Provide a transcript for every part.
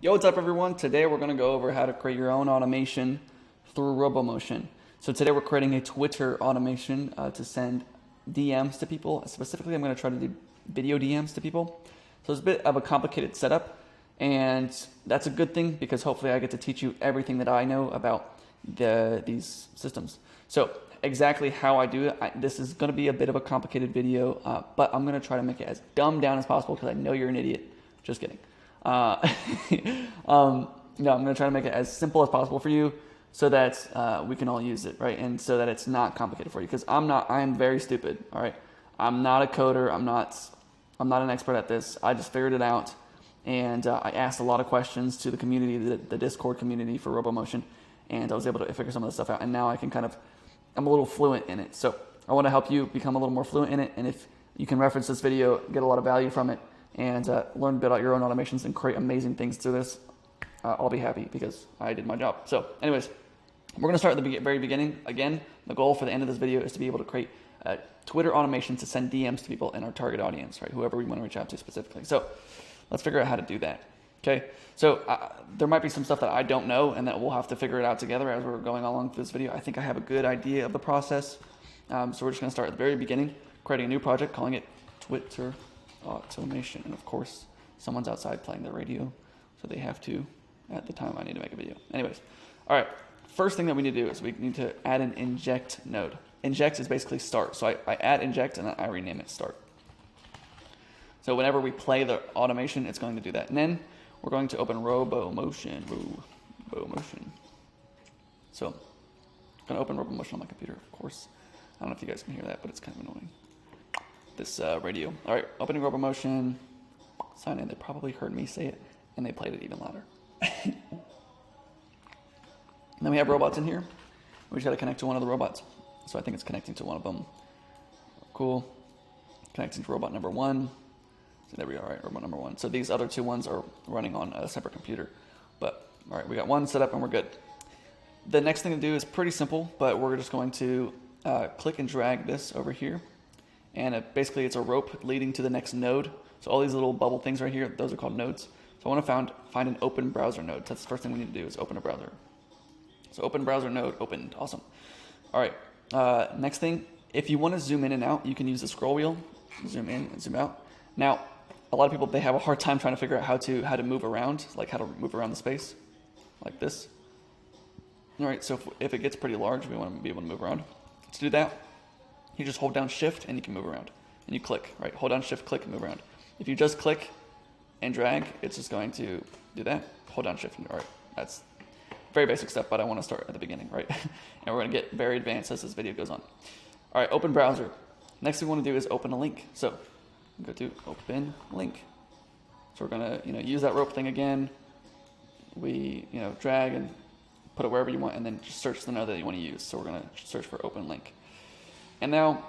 Yo, what's up everyone? Today we're going to go over how to create your own automation through Robomotion. So today we're creating a Twitter automation to send DMs to people. Specifically, I'm going to try to do video DMs to people. So it's a bit of a complicated setup, and that's a good thing because hopefully I get to teach you everything that I know about these systems. So exactly how I do it, this is going to be a bit of a complicated video, but I'm going to try to make it as dumbed down as possible because I know you're an idiot. Just kidding. No, I'm going to try to make it as simple as possible for you so that we can all use it, right? And so that it's not complicated for you because I am very stupid, all right? I'm not a coder. I'm not an expert at this. I just figured it out, and I asked a lot of questions to the community, the Discord community for Robomotion, and I was able to figure some of the stuff out, and now I'm a little fluent in it. So I want to help you become a little more fluent in it, and if you can reference this video, get a lot of value from it, and learn a bit about your own automations and create amazing things through this, I'll be happy because I did my job. So anyways, we're going to start at the very beginning. Again, the goal for the end of this video is to be able to create Twitter automation to send DMs to people in our target audience, right? Whoever we want to reach out to specifically. So let's figure out how to do that. Okay, so there might be some stuff that I don't know and that we'll have to figure it out together as we're going along through this video. I think I have a good idea of the process. So we're just going to start at the very beginning, creating a new project, calling it Twitter automation. And of course, someone's outside playing their radio, so they have to, at the time I need to make a video. Anyways, all right, first thing that we need to do is we need to add an inject node. Inject is basically start. So I add inject and then I rename it start. So whenever we play the automation, it's going to do that. And then we're going to open Robomotion. So I'm going to open Robomotion on my computer, of course. I don't know if you guys can hear that, but it's kind of annoying. This radio. All right, opening Robomotion. Sign in. They probably heard me say it, and they played it even louder. And then we have robots in here. We just got to connect to one of the robots. So I think it's connecting to one of them. Cool. Connecting to robot number 1. So there we are, right? Robot number 1. So these other 2 ones are running on a separate computer. But all right, we got one set up and we're good. The next thing to do is pretty simple, but we're just going to click and drag this over here. And basically it's a rope leading to the next node. So all these little bubble things right here, those are called nodes. So I want to find an open browser node. That's the first thing we need to do is open a browser. So open browser node, opened, awesome. All right, next thing, if you want to zoom in and out, you can use the scroll wheel, zoom in and zoom out. Now, a lot of people, they have a hard time trying to figure out how to move around, like how to move around the space, like this. All right, so if it gets pretty large, we want to be able to move around. To do that, you just hold down shift and you can move around. And you click, right? Hold down shift, click, and move around. If you just click and drag, it's just going to do that. Hold down shift, all right, that's very basic stuff, but I want to start at the beginning, right? And we're going to get very advanced as this video goes on. All right, open browser. Next thing we want to do is open a link. So go to open link. So we're going to use that rope thing again. We drag and put it wherever you want, and then just search the node that you want to use. So we're going to search for open link. And now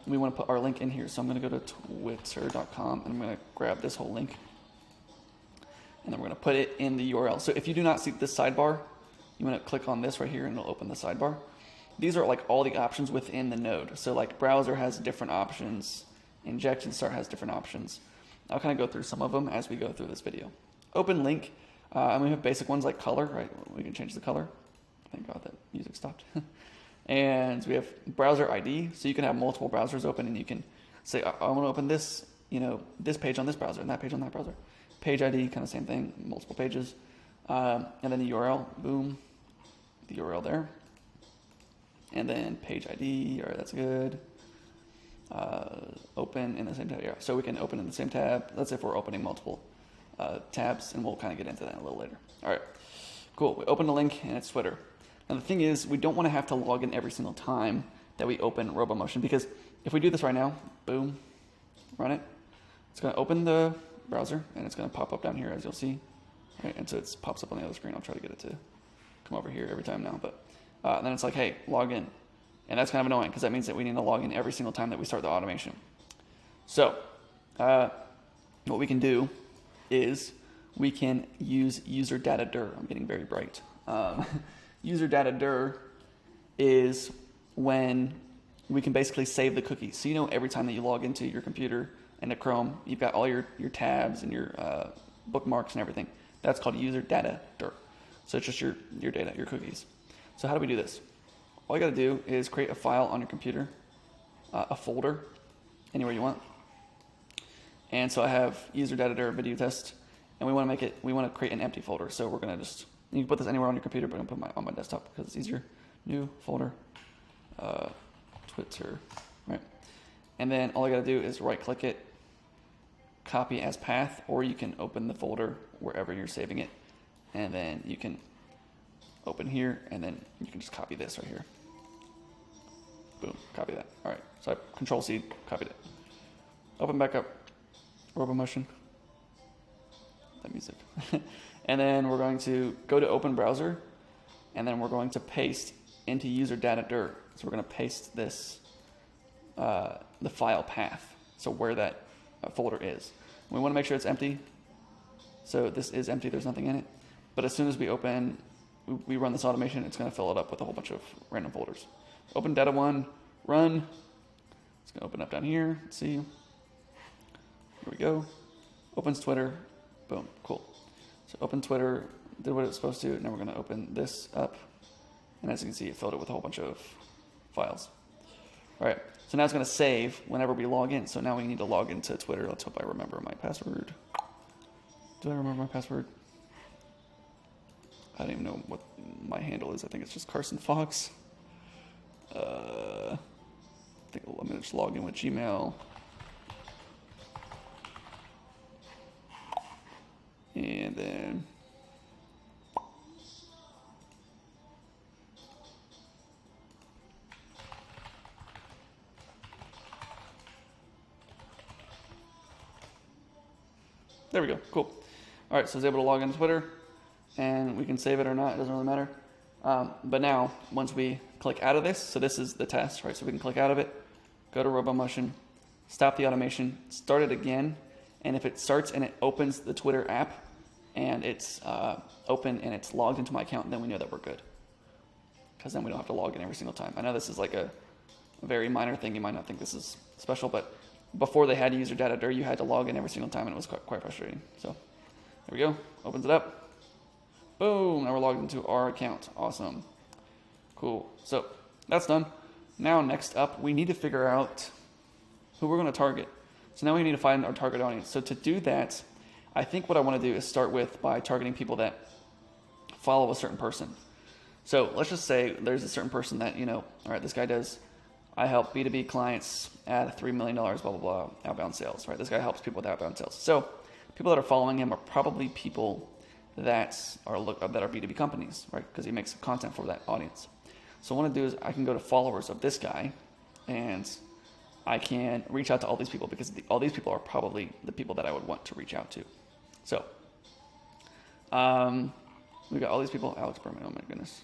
we want to put our link in here. So I'm going to go to twitter.com and I'm going to grab this whole link. And then we're going to put it in the URL. So if you do not see this sidebar, you want to click on this right here and it'll open the sidebar. These are like all the options within the node. So like browser has different options, inject and start has different options. I'll kind of go through some of them as we go through this video. Open link, and we have basic ones like color, right? We can change the color. Thank God that music stopped. And we have browser ID, so you can have multiple browsers open and you can say, I want to open this, this page on this browser and that page on that browser. Page ID, kind of same thing, multiple pages. And then the URL, boom, the URL there. And then page ID, all right, that's good. Open in the same tab, yeah. So we can open in the same tab. That's if we're opening multiple tabs, and we'll kind of get into that a little later. All right, cool, we open the link and it's Twitter. Now the thing is, we don't want to have to log in every single time that we open Robomotion, because if we do this right now, boom, run it, it's going to open the browser and it's going to pop up down here, as you'll see, right? And so it pops up on the other screen. I'll try to get it to come over here every time now, but then it's like, hey, log in, and that's kind of annoying because that means that we need to log in every single time that we start the automation. So what we can do is we can use user data dir. I'm getting very bright. User data dir is when we can basically save the cookie. So every time that you log into your computer into Chrome, you've got all your tabs and your bookmarks and everything. That's called user data dir. So it's just your data, your cookies. So how do we do this? All you got to do is create a file on your computer, a folder, anywhere you want. And so I have user data dir video test, and we want to create an empty folder. So we're going to just, you can put this anywhere on your computer, but I'm going to put on my desktop because it's easier. New folder, Twitter, right? And then all I got to do is right click it, copy as path, or you can open the folder wherever you're saving it. And then you can open here, and then you can just copy this right here. Boom, copy that. All right, so I Control-C, copied it. Open back up Robomotion. That music. And then we're going to go to open browser, and then we're going to paste into user data dir. So we're going to paste this, the file path, so where that folder is. We want to make sure it's empty. So this is empty, there's nothing in it. But as soon as we we run this automation, it's going to fill it up with a whole bunch of random folders. Open data one, run. It's going to open up down here. Let's see. Here we go. Opens Twitter. Boom. Cool. So open Twitter, did what it's supposed to. Now we're going to open this up. And as you can see, it filled it with a whole bunch of files. All right. So now it's going to save whenever we log in. So now we need to log into Twitter. Let's hope I remember my password. Do I remember my password? I don't even know what my handle is. I think it's just Carson Fox. I think I'm going to just log in with Gmail. And then there we go. Cool. All right, so I was able to log into Twitter, and we can save it or not. It doesn't really matter. But now, once we click out of this, so this is the test, right? So we can click out of it, go to Robomotion, stop the automation, start it again, and if it starts and it opens the Twitter app, and it's open and it's logged into my account, then we know that we're good. Because then we don't have to log in every single time. I know this is like a very minor thing. You might not think this is special, but before they had user data dir, you had to log in every single time, and it was quite frustrating. So there we go. Opens it up. Boom. Now we're logged into our account. Awesome. Cool. So that's done. Now next up, we need to figure out who we're going to target. So now we need to find our target audience. So to do that, I think what I want to do is start by targeting people that follow a certain person. So let's just say there's a certain person that, all right, this guy does, I help B2B clients add $3 million, blah, blah, blah, outbound sales, right? This guy helps people with outbound sales. So people that are following him are probably people that are B2B companies, right? Because he makes content for that audience. So what I want to do is I can go to followers of this guy, and I can reach out to all these people, because all these people are probably the people that I would want to reach out to. So we got all these people. Alex Berman, oh my goodness.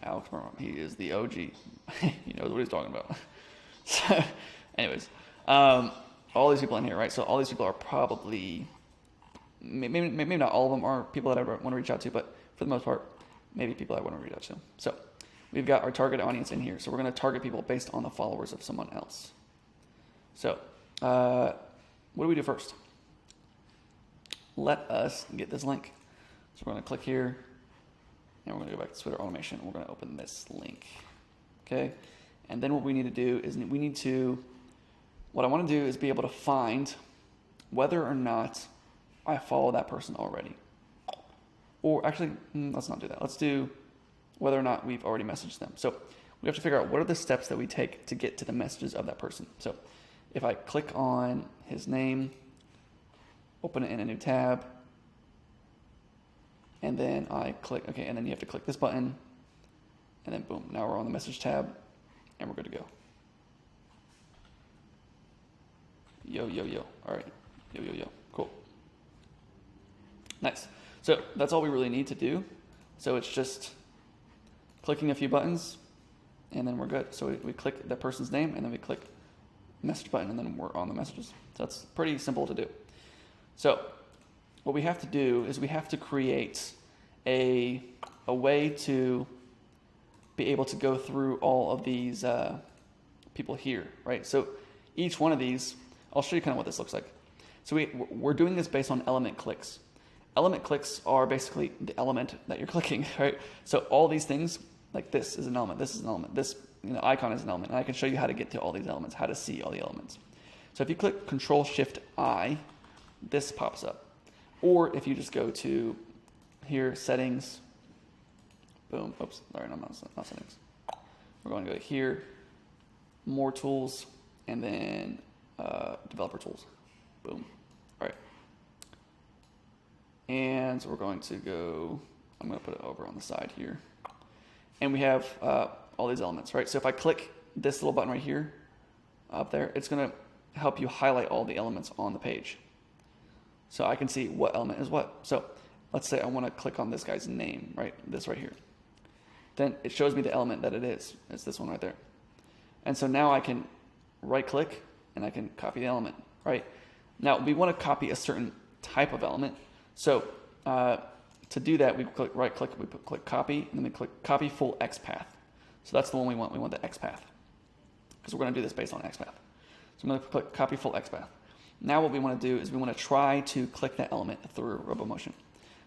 Alex Berman, he is the OG. He knows what he's talking about. So anyways, all these people in here, right? So all these people are probably, maybe not all of them are people that I want to reach out to, but for the most part, maybe people I want to reach out to. So we've got our target audience in here. So we're going to target people based on the followers of someone else. So what do we do first? Let us get this link. So we're going to click here, and we're going to go back to Twitter automation. We're going to open this link. Okay. And then what we need to do is what I want to do is be able to find whether or not I follow that person already. Or actually, let's not do that. Let's do whether or not we've already messaged them. So we have to figure out what are the steps that we take to get to the messages of that person. So if I click on his name, open it in a new tab, and then I click, okay, and then you have to click this button, and then boom, now we're on the message tab, and we're good to go. Yo, yo, yo. All right. Yo, yo, yo. Cool. Nice. So that's all we really need to do. So it's just clicking a few buttons, and then we're good. So we click that person's name, and then we click message button, and then we're on the messages. So that's pretty simple to do. So what we have to do is we have to create a way to be able to go through all of these people here, right? So each one of these, I'll show you kind of what this looks like. So we're doing this based on element clicks. element clicks are basically the element that you're clicking, right? So all these things, like this is an element, this is an element, this icon is an element, and I can show you how to get to all these elements, how to see all the elements. So if you click Control-Shift-I, this pops up. Or if you just go to here, Settings, boom, oops, sorry, no, not Settings. We're going to go here, More Tools, and then Developer Tools, boom, all right. And we're going to go, I'm going to put it over on the side here. And we have all these elements, right? So if I click this little button right here, up there, it's going to help you highlight all the elements on the page. So I can see what element is what. So let's say I want to click on this guy's name, right? This right here. Then it shows me the element that it is. It's this one right there. And so now I can right click and I can copy the element, right? Now we want to copy a certain type of element. So to do that, we click right click, we click copy, and then we click copy full XPath. So that's the one we want. We want the XPath because we're going to do this based on XPath. So I'm going to click copy full XPath. Now what we want to do is we want to try to click that element through Robomotion.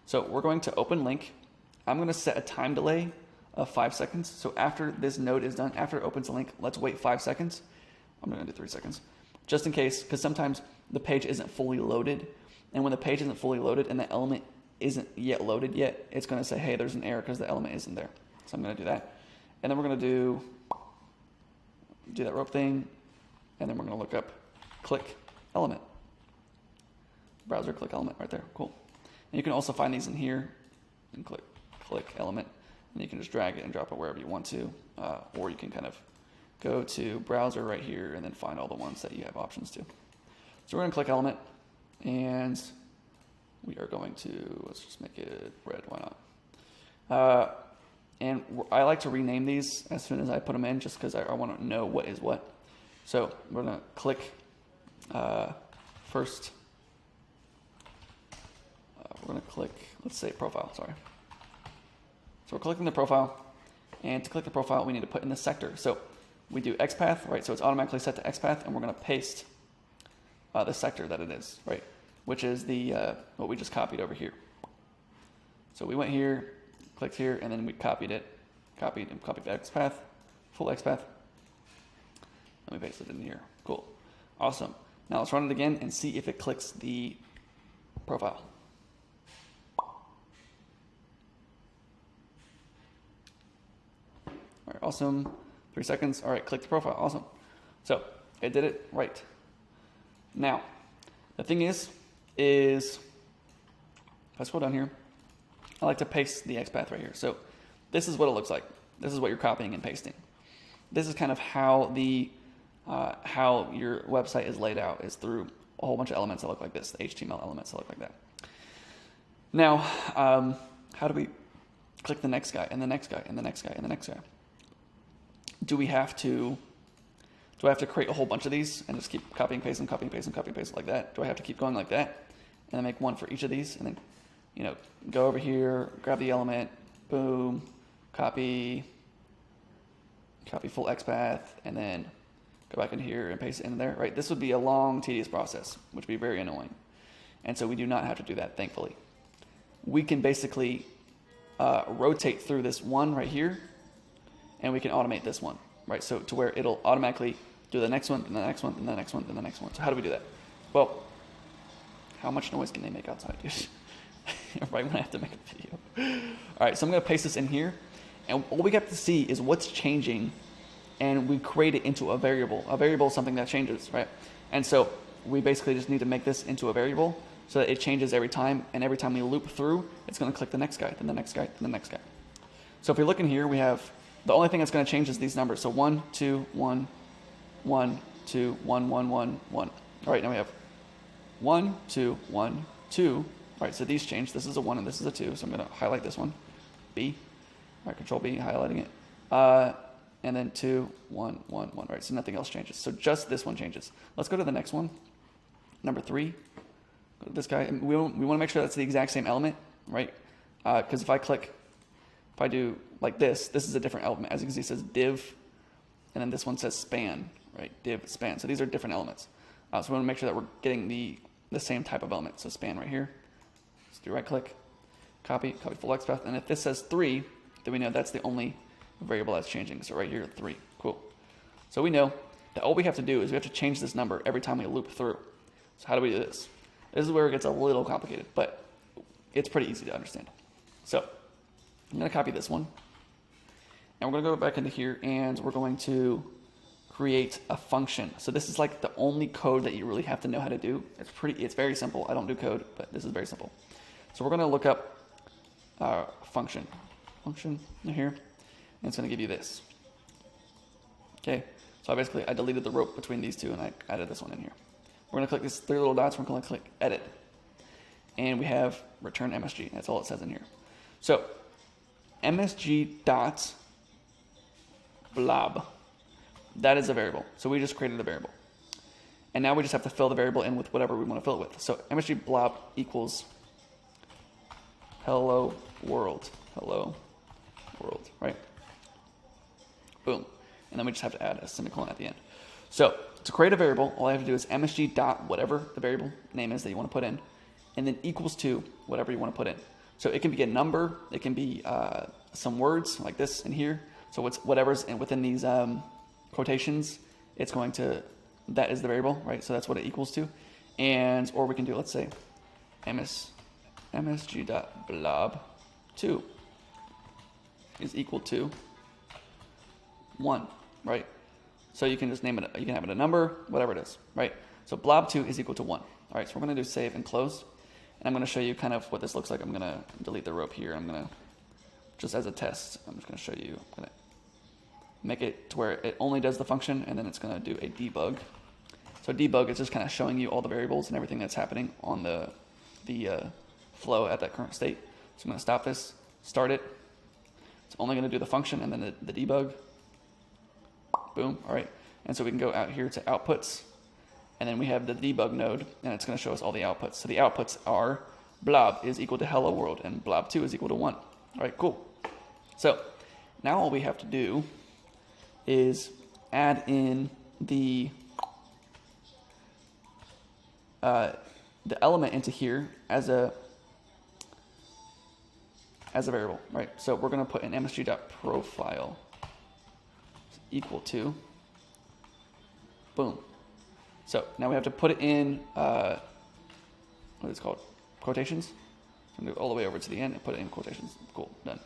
So we're going to open link. I'm going to set a time delay of 5 seconds. So after this node is done, after it opens the link, let's wait 5 seconds. I'm going to do 3 seconds, just in case, because sometimes the page isn't fully loaded. And when the page isn't fully loaded and the element isn't yet loaded yet, it's going to say, hey, there's an error because the element isn't there. So I'm going to do that. And then we're going to do that rope thing. And then we're going to look up click element. Browser click element right there. Cool. And you can also find these in here and click element. And you can just drag it and drop it wherever you want to. Or you can kind of go to browser right here and then find all the ones that you have options to. So we're going to click element. And we are going to, let's just make it red, why not? And I like to rename these as soon as I put them in, just because I want to know what is what. So we're going to click first, we're going to click, let's say profile, sorry. So we're clicking the profile, and to click the profile, we need to put in the sector. So we do XPath, right? So it's automatically set to XPath, and we're going to paste the sector that it is, right? Which is the what we just copied over here. So we went here, clicked here, and then we copied it, copied the XPath, full XPath, and we pasted it in here. Cool, awesome. Now let's run it again and see if it clicks the profile. All right, awesome. 3 seconds. All right, click the profile. Awesome. So it did it right. Now, the thing is if I scroll down here, I like to paste the XPath right here. So this is what it looks like. This is what you're copying and pasting. This is kind of how how your website is laid out, is through a whole bunch of elements that look like this, the HTML elements that look like that. Now, how do we click the next guy and the next guy and the next guy and the next guy? Do I have to create a whole bunch of these and just keep copying, pasting, copying, pasting, copying, pasting like that? Do I have to keep going like that and then make one for each of these and then, go over here, grab the element, boom, copy full XPath, and then go back in here and paste it in there, right? This would be a long, tedious process, which would be very annoying. And so we do not have to do that, thankfully. We can basically rotate through this one right here, and we can automate this one, right? So to where it'll automatically do the next one, and the next one, and the next one, and the next one. So how do we do that? Well, how much noise can they make outside, dude? Right when I have to make a video. All right, so I'm going to paste this in here, and all we have to see is what's changing, and we create it into a variable. A variable is something that changes, right? And so we basically just need to make this into a variable so that it changes every time, and every time we loop through, it's going to click the next guy, then the next guy, then the next guy. So if we look in here, we have the only thing that's going to change is these numbers. So 1, 2, 1, 1, 2, 1, 1, 1, 1. All right, now we have 1, 2, 1, 2. All right, so these change. This is a 1 and this is a 2. So I'm going to highlight this one, B. All right, Control B, highlighting it. And then 2, 1, 1, 1. All right, so nothing else changes. So just this one changes. Let's go to the next one. Number 3. Go to this guy. And we want to make sure that's the exact same element, right? Because if I do like this is a different element. As you can see, it says div, and then this one says span, right? Div, span. So these are different elements. So we want to make sure that we're getting the same type of element. So span right here. So do right click, copy full XPath. And if this says 3, then we know that's the only variable that's changing. So right here, 3. Cool. So we know that all we have to do is we have to change this number every time we loop through. So how do we do this? This is where it gets a little complicated, but it's pretty easy to understand. So I'm going to copy this one. And we're going to go back into here, and we're going to create a function. So this is like the only code that you really have to know how to do. It's very simple. I don't do code, but this is very simple. So we're going to look up function in here, and it's going to give you this. Okay, so I deleted the rope between these two, and I added this one in here. We're going to click these 3 little dots. We're going to click edit, and we have return MSG. That's all it says in here. So MSG dot blob. That is a variable. So we just created a variable. And now we just have to fill the variable in with whatever we want to fill it with. So MSG blob equals hello world. Hello world, right? Boom. And then we just have to add a semicolon at the end. So to create a variable, all I have to do is MSG dot whatever the variable name is that you want to put in, and then equals to whatever you want to put in. So it can be a number, it can be some words like this in here. So it's whatever's within these quotations, it's going to, that is the variable, right? So that's what it equals to. And, or we can do, let's say, msg.blob2 is equal to 1, right? So you can just name it, you can have it a number, whatever it is, right? So blob2 is equal to 1. All right, so we're going to do save and close. And I'm going to show you kind of what this looks like. I'm going to delete the rope here. I'm going to, just as a test, I'm just going to show you. I'm going to make it to where it only does the function, and then it's going to do a debug. So debug is just kind of showing you all the variables and everything that's happening on the flow at that current state. So I'm going to stop this, start it. It's only going to do the function and then the debug. Boom. All right. And so we can go out here to outputs, and then we have the debug node, and it's going to show us all the outputs. So the outputs are blob is equal to hello world, and blob2 is equal to 1. All right, cool. So now all we have to do is add in the element into here as a variable, right? So we're going to put in msg.profile equal to, boom. So now we have to put it in, what is it called? Quotations. So I'm going to go all the way over to the end and put it in quotations. Cool, done.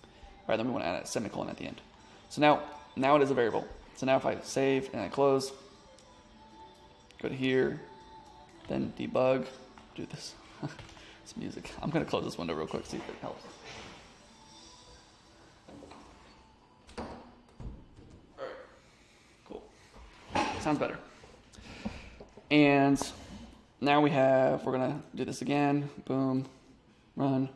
All right, then we want to add a semicolon at the end. So now it is a variable. So now if I save and I close, go to here, then debug, do this. It's music. I'm going to close this window real quick, see if it helps. All right, cool. Sounds better. And now we're going to do this again. Boom, run.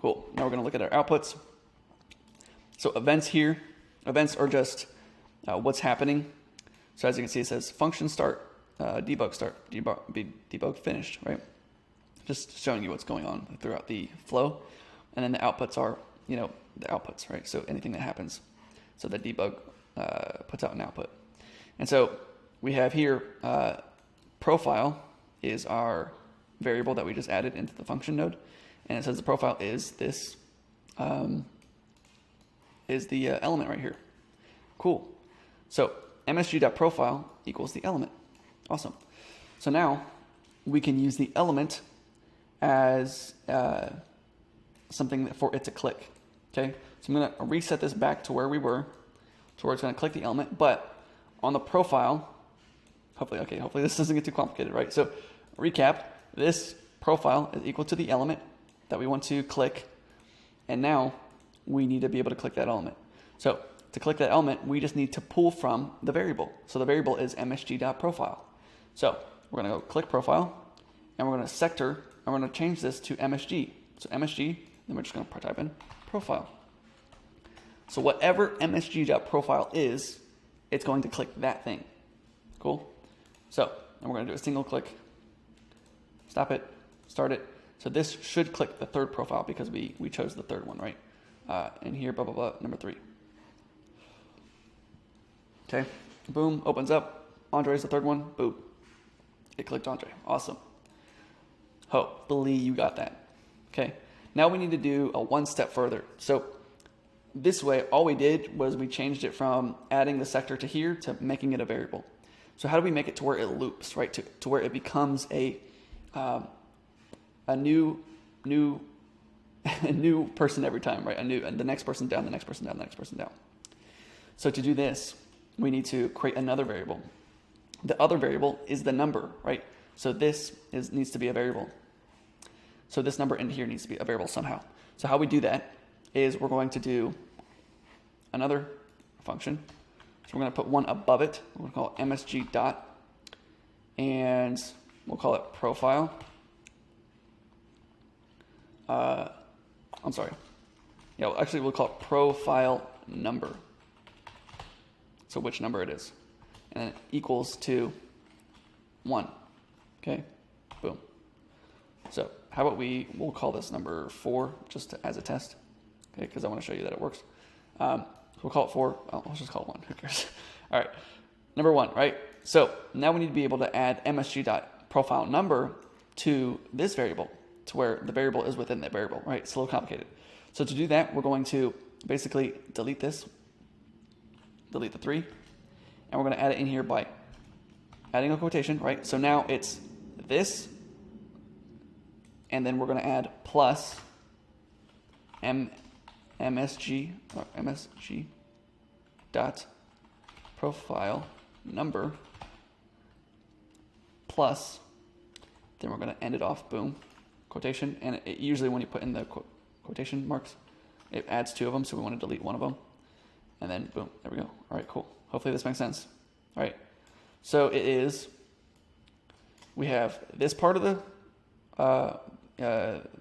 Cool. Now we're going to look at our outputs. So events here, events are just what's happening. So as you can see, it says function start, debug finished, right? Just showing you what's going on throughout the flow. And then the outputs are, the outputs, right? So anything that happens. So the debug puts out an output. And so we have here, profile is our variable that we just added into the function node. And it says the profile is this, is the element right here. Cool. So msg.profile equals the element. Awesome. So now we can use the element as something for it to click. Okay. So I'm going to reset this back to where we were, to where it's going to click the element. But on the profile, hopefully this doesn't get too complicated, right? So recap, this profile is equal to the element that we want to click. And now we need to be able to click that element. So to click that element, we just need to pull from the variable. So the variable is msg.profile. So we're going to go click profile, and we're going to sector, and we're going to change this to msg. So msg, then we're just going to type in profile. So whatever msg.profile is, it's going to click that thing. Cool? So, and we're going to do a single click, stop it, start it. So this should click the third profile because we chose the third one, right? And here, blah, blah, blah, number 3. Okay, boom, opens up. Andre is the third one, boom. It clicked Andre, awesome. Hopefully you got that. Okay. Now we need to do a one step further. So this way, all we did was we changed it from adding the sector to here to making it a variable. So how do we make it to where it loops, right? To where it becomes a new a new person every time, right? The next person down, the next person down, the next person down. So to do this, we need to create another variable. The other variable is the number, right? So this needs to be a variable. So this number in here needs to be a variable somehow. So how we do that is we're going to do another function. So we're going to put one above it. We're going to call it MSG dot, and we'll call it profile. I'm sorry. Yeah, well, actually we'll call it profile number. So which number it is. And then it equals to 1. Okay, boom. So how about we'll call this number 4 just as a test. Okay, because I want to show you that it works. So we'll call it 4. Oh, let's just call it 1. Who cares? All right, number 1, right? So now we need to be able to add MSG.profile number to this variable, to where the variable is within that variable, right? It's a little complicated. So to do that, we're going to basically delete this, delete the 3, and we're going to add it in here by adding a quotation, right? So now it's this, and then we're going to add plus MSG dot profile number plus, then we're going to end it off, boom, quotation. And it usually when you put in the quotation marks, it adds 2 of them, so we want to delete 1 of them. And then boom, there we go. All right, cool. Hopefully this makes sense. All right, so it is, we have this part of the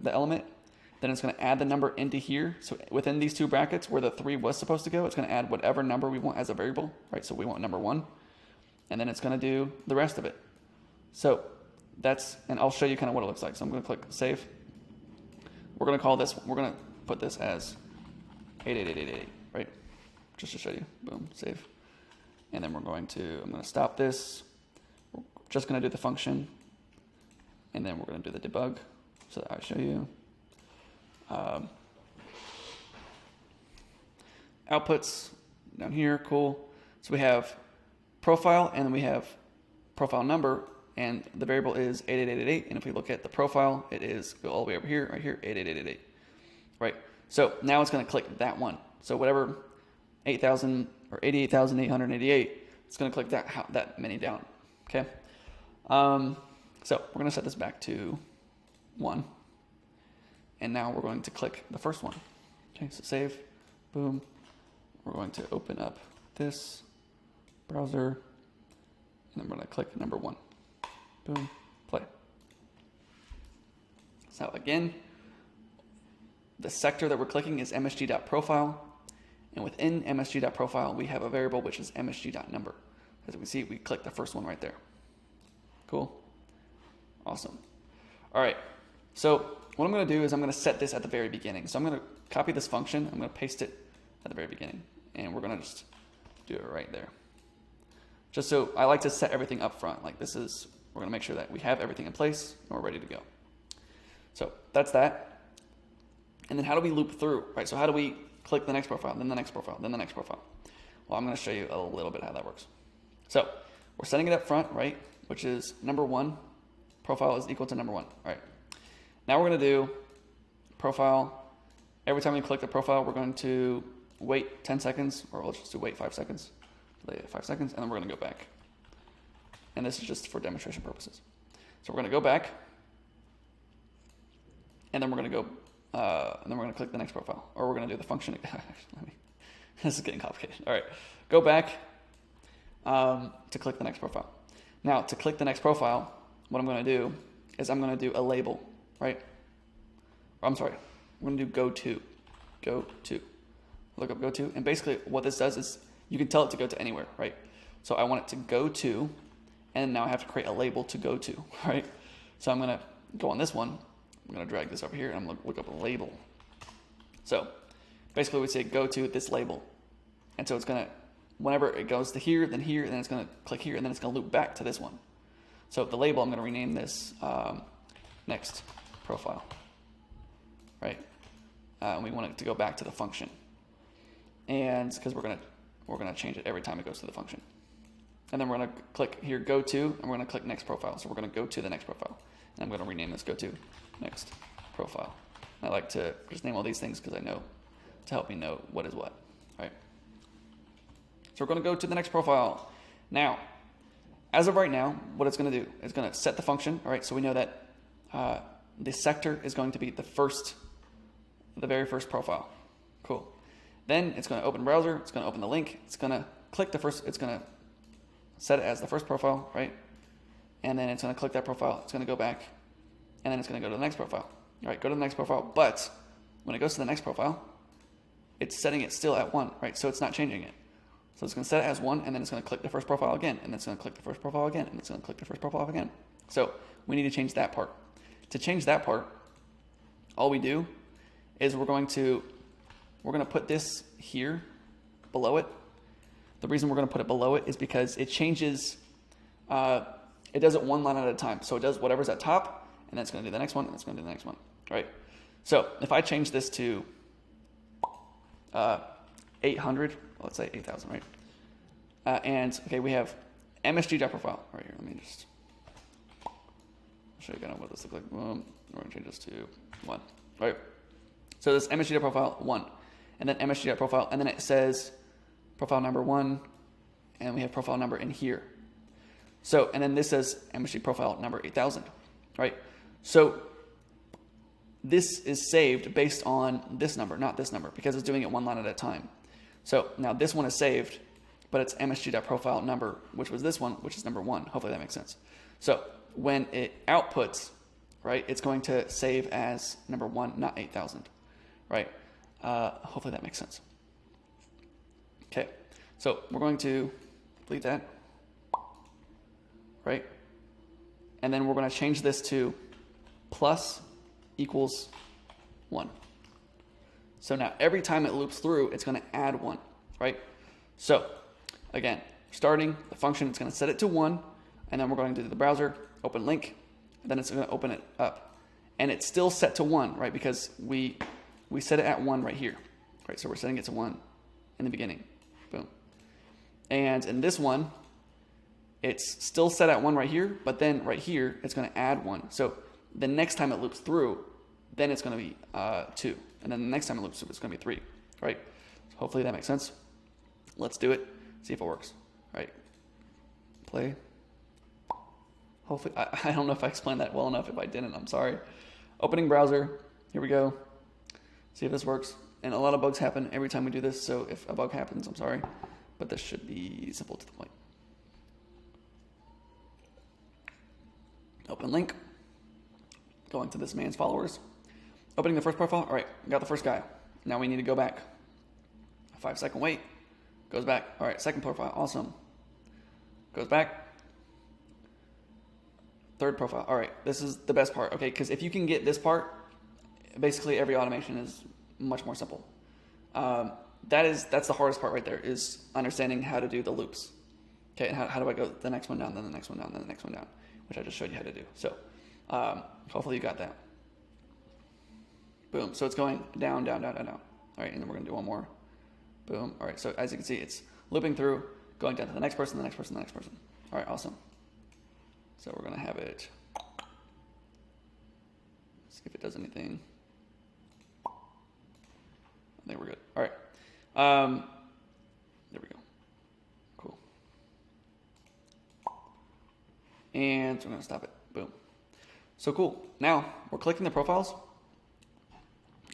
element, then it's going to add the number into here. So within these 2 brackets where the 3 was supposed to go, it's going to add whatever number we want as a variable, right? So we want number 1, and then it's going to do the rest of it. So that's, and I'll show you kind of what it looks like. So I'm going to click save. We're going to call this, we're going to put this as 88888, right? Just to show you. Boom, save. And then I'm going to stop this. We're just going to do the function, and then we're going to do the debug so that I show you. Outputs down here, cool. So we have profile, and then we have profile number, and the variable is 88888. And if we look at the profile, it is go all the way over here, right here, 88888. Right. So now it's going to click that one. So whatever 8,000 or 88,888, it's going to click that many down. Okay. So we're going to set this back to 1. And now we're going to click the first one. Okay, so save, boom. We're going to open up this browser, and then we're going to click number 1. Boom, play. So again, the sector that we're clicking is msg.profile, and within msg.profile, we have a variable which is msg.number. As we can see, we click the first one right there. Cool, awesome. All right, so what I'm going to do is I'm going to set this at the very beginning. So I'm going to copy this function, I'm going to paste it at the very beginning, and we're going to just do it right there. Just so I like to set everything up front. Like this is, we're going to make sure that we have everything in place and we're ready to go. So that's that. And then how do we loop through, right? So how do we click the next profile, then the next profile, then the next profile? Well, I'm going to show you a little bit how that works. So we're setting it up front, right? Which is number 1, profile is equal to number 1, right? Now we're going to do profile. Every time we click the profile, we're going to wait 10 seconds, or let's just do wait 5 seconds. Delay it 5 seconds, and then we're going to go back. And this is just for demonstration purposes. So we're going to go back, and then we're going to go, and then we're going to click the next profile, or we're going to do the function. This is getting complicated. All right, go back to click the next profile. Now, to click the next profile, what I'm going to do is I'm going to do a label, right? Or I'm sorry, I'm going to do go to. Look up go to, and basically what this does is you can tell it to go to anywhere, right? So I want it to go to, and now I have to create a label to go to, right? So I'm going to go on this one. I'm going to drag this over here, and I'm going to look up a label. So basically we say go to this label. And so it's going to, whenever it goes to here, then it's going to click here, and then it's going to loop back to this one. So the label, I'm going to rename this next profile, right? And we want it to go back to the function, and because we're gonna change it every time it goes to the function. And then we're gonna click here, go to, and we're gonna click next profile. So we're gonna go to the next profile, and I'm gonna rename this go to next profile. I like to just name all these things because I know to help me know what is what, right? So we're gonna go to the next profile. Now, as of right now, what it's gonna do, it's gonna set the function, all right? So we know that the sector is going to be the very first profile. Cool. Then it's gonna open browser, it's gonna open the link, it's gonna click it's gonna set it as the first profile, right? And then it's gonna click that profile, it's gonna go back, and then it's gonna go to the next profile. All right, go to the next profile, but when it goes to the next profile, it's setting it still at 1, right? So it's not changing it. So it's gonna set it as 1, and then it's gonna click the first profile again, and then it's gonna click the first profile again, and it's gonna click the first profile again. So we need to change that part. To change that part, all we do is we're gonna put this here below it. The reason we're gonna put it below it is because it changes, it does it one line at a time. So it does whatever's at top, and then it's gonna do the next one, and it's gonna do the next one, right? So if I change this to 800, let's say 8,000, right? And okay, we have MSG.profile right here. Let me just show you kind of what this looks like. We're gonna change this to 1, right? So this MSG.profile 1, and then MSG.profile, and then it says profile number 1, and we have profile number in here. So, and then this says MSG profile number 8,000, right? So this is saved based on this number, not this number, because it's doing it one line at a time. So now this one is saved, but it's MSG.profile number, which was this one, which is number 1. Hopefully that makes sense. So when it outputs, right, it's going to save as number 1, not 8,000, right? Hopefully that makes sense. Okay, so we're going to delete that, right? And then we're going to change this to plus equals 1. So now every time it loops through, it's going to add 1, right? So again, starting the function, it's going to set it to 1, and then we're going to do the browser, open link, and then it's going to open it up. And it's still set to 1, right? Because we set it at 1 right here, right? So we're setting it to 1 in the beginning, boom. And in this one, it's still set at 1 right here, but then right here, it's going to add 1. So the next time it loops through, then it's going to be 2. And then the next time it loops through, it's going to be 3, right? So hopefully that makes sense. Let's do it, see if it works, right? Play. Hopefully, I don't know if I explained that well enough. If I didn't, I'm sorry. Opening browser, here we go. See if this works. And a lot of bugs happen every time we do this, so if a bug happens, I'm sorry. But this should be simple to the point. Open link. Going to this man's followers. Opening the first profile. All right, got the first guy. Now we need to go back. A 5-second wait. Goes back. All right, second profile. Awesome. Goes back. Third profile. All right, this is the best part. Okay, because if you can get this part, basically every automation is much more simple. That's the hardest part right there, is understanding how to do the loops. Okay, and how do I go the next one down, then the next one down, then the next one down, which I just showed you how to do. So hopefully you got that. Boom. So it's going down, down, down, down, down. All right, and then we're going to do one more. Boom. All right, so as you can see, it's looping through, going down to the next person, the next person, the next person. All right, awesome. So we're going to have it, see if it does anything. I think we're good. All right. There we go. Cool. And so we're going to stop it. Boom. So cool. Now we're clicking the profiles,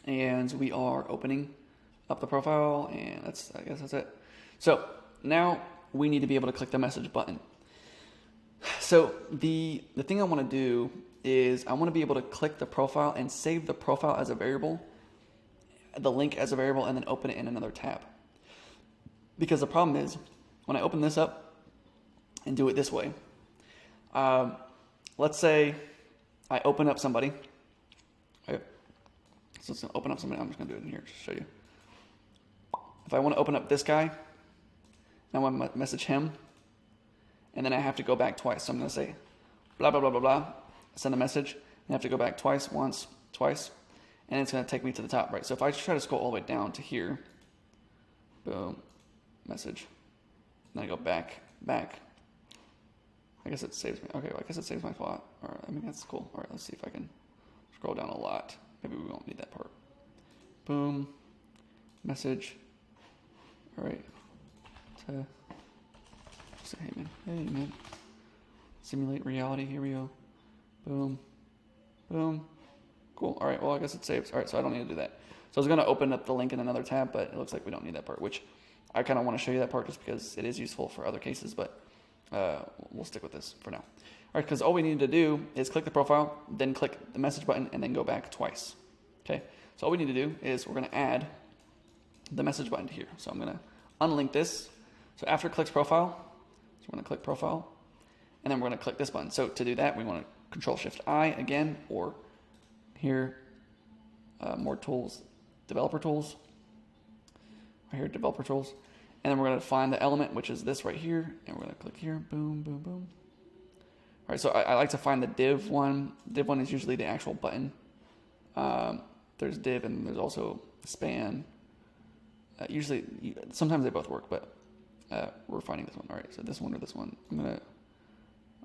and we are opening up the profile, and I guess that's it. So now we need to be able to click the message button. So the thing I want to do is I want to be able to click the profile and save the profile as a variable, the link as a variable, and then open it in another tab. Because the problem is, when I open this up and do it this way, let's say I open up somebody. Right? So it's going to open up somebody. I'm just going to do it in here just to show you. If I want to open up this guy, and I want to message him, and then I have to go back twice. So I'm going to say blah, blah, blah, blah, blah, send a message, I have to go back twice, once, twice, and it's going to take me to the top, right? So if I try to scroll all the way down to here, boom, message, then I go back. I guess it saves me. Okay, well, I guess it saves my plot. All right, I mean, that's cool. All right, let's see if I can scroll down a lot. Maybe we won't need that part. Boom, message. All right. Say, hey man, simulate reality. Here we go. Boom, boom. Cool. All right. Well, I guess it saves. All right. So I don't need to do that. So I was going to open up the link in another tab, but it looks like we don't need that part, which I kind of want to show you that part just because it is useful for other cases, but we'll stick with this for now. All right. Because all we need to do is click the profile, then click the message button, and then go back twice. Okay. So all we need to do is we're going to add the message button to here. So I'm going to unlink this. So after it clicks profile, so we're going to click profile, and then we're going to click this button. So to do that, we want to Control-Shift-I again, or here, more tools, developer tools, right here, developer tools. And then we're going to find the element, which is this right here, and we're going to click here, boom, boom, boom. All right, so I like to find the div one. Div one is usually the actual button. There's div and there's also span. Usually, sometimes they both work, but we're finding this one. All right, so this one or this one. I'd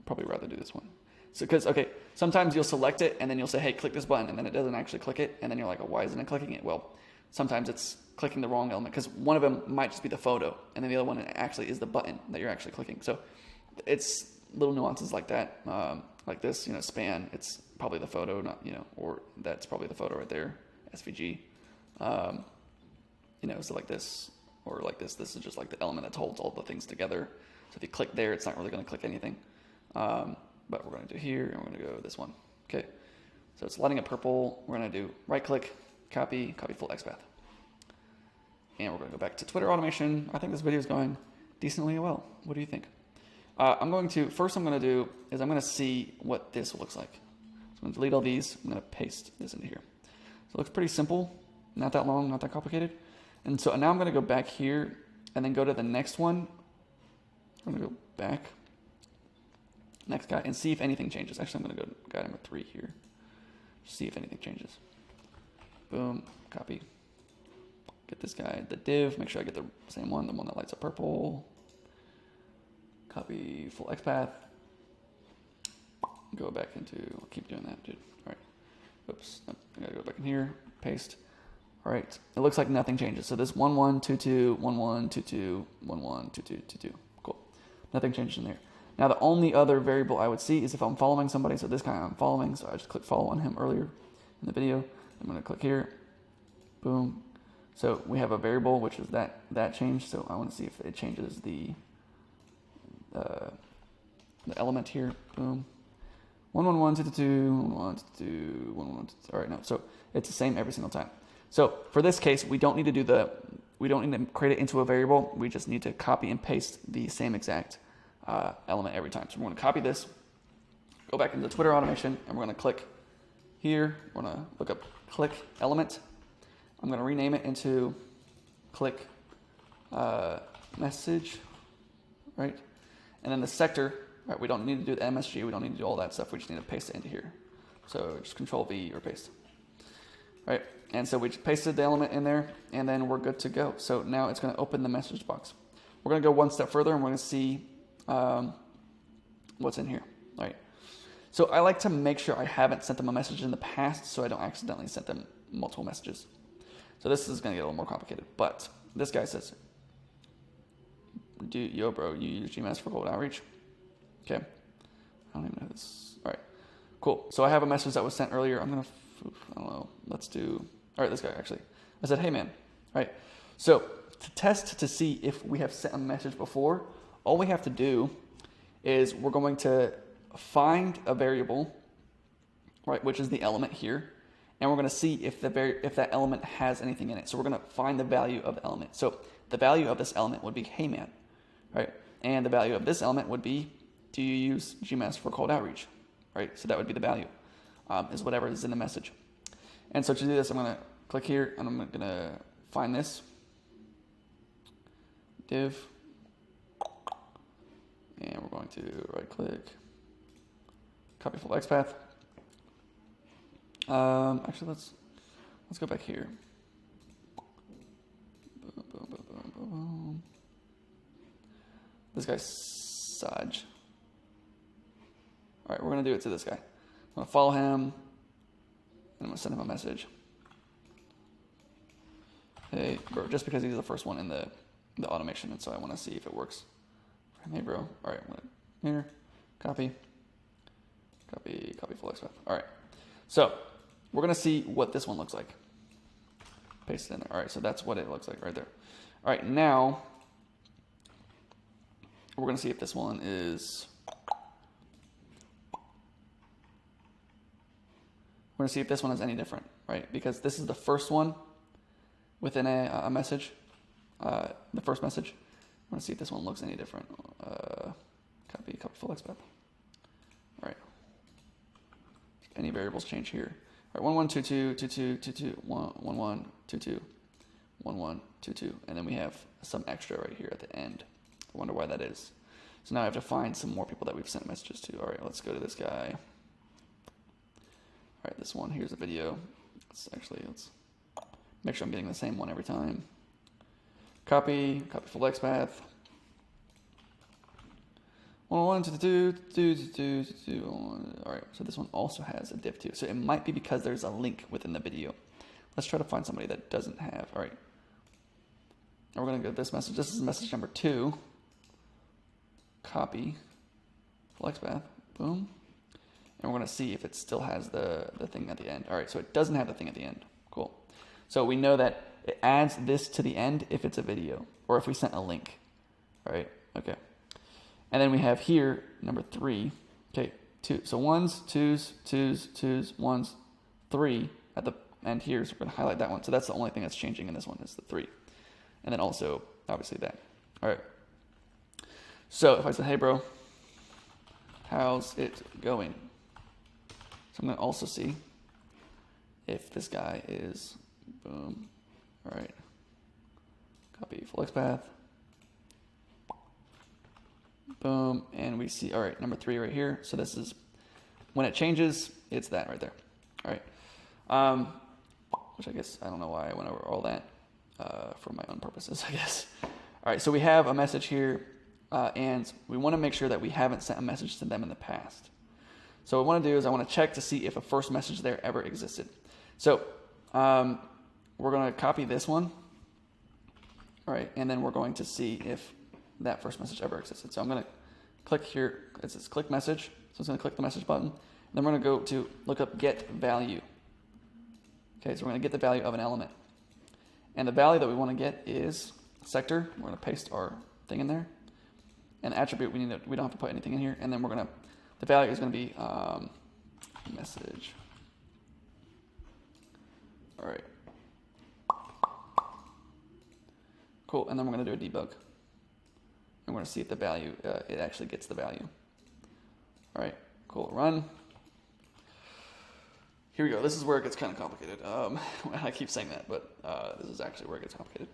probably rather do this one. So, because, okay, sometimes you'll select it and then you'll say, hey, click this button, and then it doesn't actually click it, and then you're like, oh, why isn't it clicking it? Well, sometimes it's clicking the wrong element, because one of them might just be the photo, and then the other one actually is the button that you're actually clicking. So it's little nuances like that, like this, span, it's probably the photo, not, or that's probably the photo right there, SVG, so like this, or like this is just like the element that holds all the things together. So if you click there, it's not really going to click anything. But we're going to do here, and we're going to go this one. Okay, so it's lighting up purple. We're going to do right click, copy full XPath. And we're going to go back to Twitter automation. I think this video is going decently well. What do you think? First I'm going to do is I'm going to see what this looks like. So I'm going to delete all these. I'm going to paste this into here. So it looks pretty simple, not that long, not that complicated. And so now I'm going to go back here and then go to the next one. I'm going to go back. Next guy, and see if anything changes. Actually, I'm going to go to guy number 3 here. See if anything changes. Boom, copy. Get this guy, the div, make sure I get the same one, the one that lights up purple. Copy full XPath. Go back into, keep doing that, dude. All right. Oops, nope, I got to go back in here, paste. All right, it looks like nothing changes. So this 1122, 1122, 112222. Cool. Nothing changes in there. Now, the only other variable I would see is if I'm following somebody. So this guy I'm following, so I just clicked follow on him earlier in the video. I'm going to click here. Boom. So we have a variable, which is that change. So I want to see if it changes the element here. Boom. 11122, 11122, 11122. All right, no. So it's the same every single time. So for this case, we don't need to create it into a variable. We just need to copy and paste the same exact element every time. So we're going to copy this, go back into Twitter automation, and we're going to click here. We're going to look up click element. I'm going to rename it into click message, right? And then the sector, right? We don't need to do the MSG. We don't need to do all that stuff. We just need to paste it into here. So just Control V or paste, right? And so we just pasted the element in there, and then we're good to go. So now it's going to open the message box. We're going to go one step further, and we're going to see what's in here, right? So I like to make sure I haven't sent them a message in the past so I don't accidentally send them multiple messages. So this is going to get a little more complicated, but this guy says, yo bro, you use GMS for cold outreach? Okay, I don't even know this. All right, cool. So I have a message that was sent earlier. I don't know, all right, this guy actually. I said, hey man, all right. So to test to see if we have sent a message before, all we have to do is we're going to find a variable, right, which is the element here, and we're going to see if that element has anything in it. So we're going to find the value of the element. So the value of this element would be hey man, right? And the value of this element would be do you use GMS for cold outreach, right? So that would be the value, is whatever is in the message. And so to do this, I'm going to click here, and I'm going to find this div. And we're going to right click, copy full XPath, Actually, let's go back here. This guy's Saj. All right, we're gonna do it to this guy. I'm gonna follow him, and I'm gonna send him a message. Hey, bro, just because he's the first one in the automation, and so I want to see if it works. Hey, bro. All right, I'm gonna here, copy full XPath. All right, so we're gonna see what this one looks like. Paste it in there. All right, so that's what it looks like right there. All right, now we're gonna see if this one is. We're gonna see if this one is any different, right? Because this is the first one within a message, the first message. I want to see if this one looks any different. Copy full XPath. All right. Any variables change here? All right, 11222222 1122 1122, and then we have some extra right here at the end. I wonder why that is. So now I have to find some more people that we've sent messages to. All right, let's go to this guy. All right, this one. Here's a video. Let's make sure I'm getting the same one every time. Copy full XPath. 11222222. All right, so this one also has a div too. So it might be because there's a link within the video. Let's try to find somebody that doesn't have. All right. And we're gonna go to this message. This is message number 2. Copy full XPath. Boom. And we're gonna see if it still has the thing at the end. All right, so it doesn't have the thing at the end. Cool. So we know that it adds this to the end if it's a video or if we sent a link. All right. Okay. And then we have here number 3. Okay. 2. So 1s, 2s, 2s, 2s, 1s, 3 at the end here. So we're gonna highlight that one. So that's the only thing that's changing in this one is the 3. And then also obviously that. All right. So if I say, hey bro, how's it going? So I'm gonna also see if this guy is, boom. All right. Copy full XPath. Boom. And we see, all right, number 3 right here. So this is, when it changes, it's that right there. All right. Which I guess, I don't know why I went over all that for my own purposes, I guess. All right. So we have a message here and we want to make sure that we haven't sent a message to them in the past. So what I want to do is I want to check to see if a first message there ever existed. So we're going to copy this one, all right, and then we're going to see if that first message ever existed. So I'm going to click here. It says click message. So it's going to click the message button. And then we're going to go to look up get value. Okay, so we're going to get the value of an element. And the value that we want to get is sector. We're going to paste our thing in there. And attribute, we don't have to put anything in here. And then the value is going to be message. All right. Cool, and then we're going to do a debug. And we're going to see if the value, it actually gets the value. All right, cool, run. Here we go. This is where it gets kind of complicated. I keep saying that, but this is actually where it gets complicated.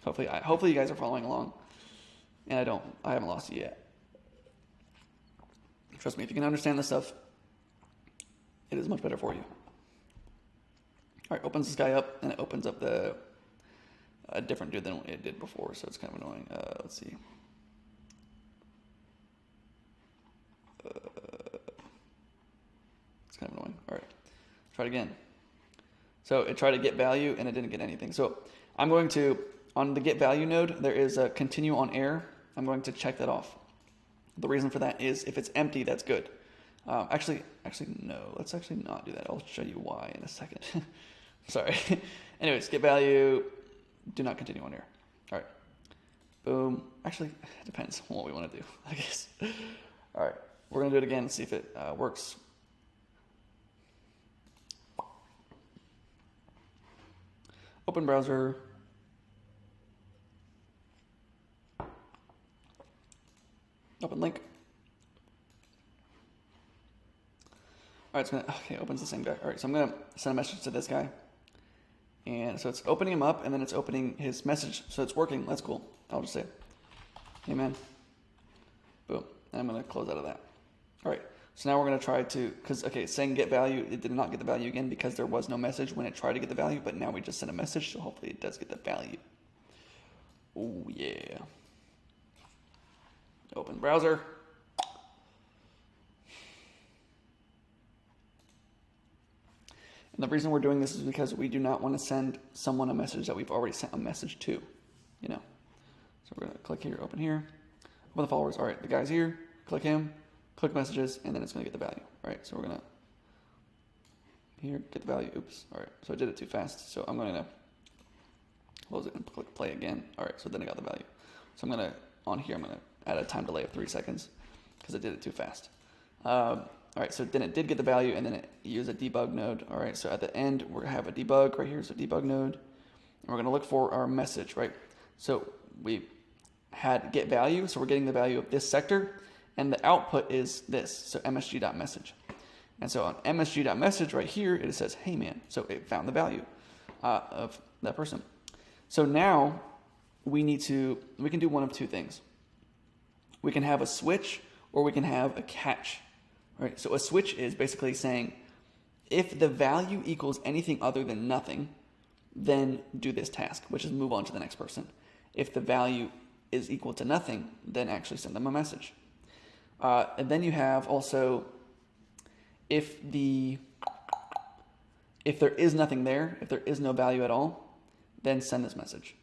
Hopefully you guys are following along. And I haven't lost it yet. Trust me, if you can understand this stuff, it is much better for you. All right, opens this guy up, and it opens up a different dude than it did before, so it's kind of annoying. Let's see. It's kind of annoying. All right, try it again. So it tried to get value, and it didn't get anything. So I'm going to, on the get value node, there is a continue on error. I'm going to check that off. The reason for that is if it's empty, that's good. Actually, no. Let's actually not do that. I'll show you why in a second. Sorry. Anyways, get value. Do not continue on here. All right. Boom. Actually, it depends on what we want to do, I guess. All right. We're going to do it again and see if it works. Open browser. Open link. All right, opens the same guy. All right, so I'm gonna send a message to this guy. And so it's opening him up and then it's opening his message. So it's working, that's cool. I'll just say, hey man, boom. And I'm gonna close out of that. All right, So now we're going to try to, because, okay, saying get value, it did not get the value again because there was no message when it tried to get the value, but now we just sent a message, so hopefully it does get the value. Oh, yeah. Open browser. And the reason we're doing this is because we do not want to send someone a message that we've already sent a message to, you know. So we're going to click here, open here, open the followers. All right, the guy's here, click him, click messages, and then it's going to get the value. All right, so we're going to here, get the value. Oops, all right, so I did it too fast. So I'm going to close it and click play again. All right, so then I got the value. So I'm going to, on here, I'm going to add a time delay of 3 seconds because I did it too fast. All right, so then it did get the value, and then it used a debug node. All right, so at the end, we're going to have a debug. Right here is a debug node. And we're going to look for our message, right? So we had get value, so we're getting the value of this sector, and the output is this, so msg.message. And so on msg.message right here, it says, hey man, so it found the value of that person. So now we can do one of two things. We can have a switch, or we can have a catch. Right, so a switch is basically saying, if the value equals anything other than nothing, then do this task, which is move on to the next person. If the value is equal to nothing, then actually send them a message. And then you have also, if there is nothing there, if there is no value at all, then send this message.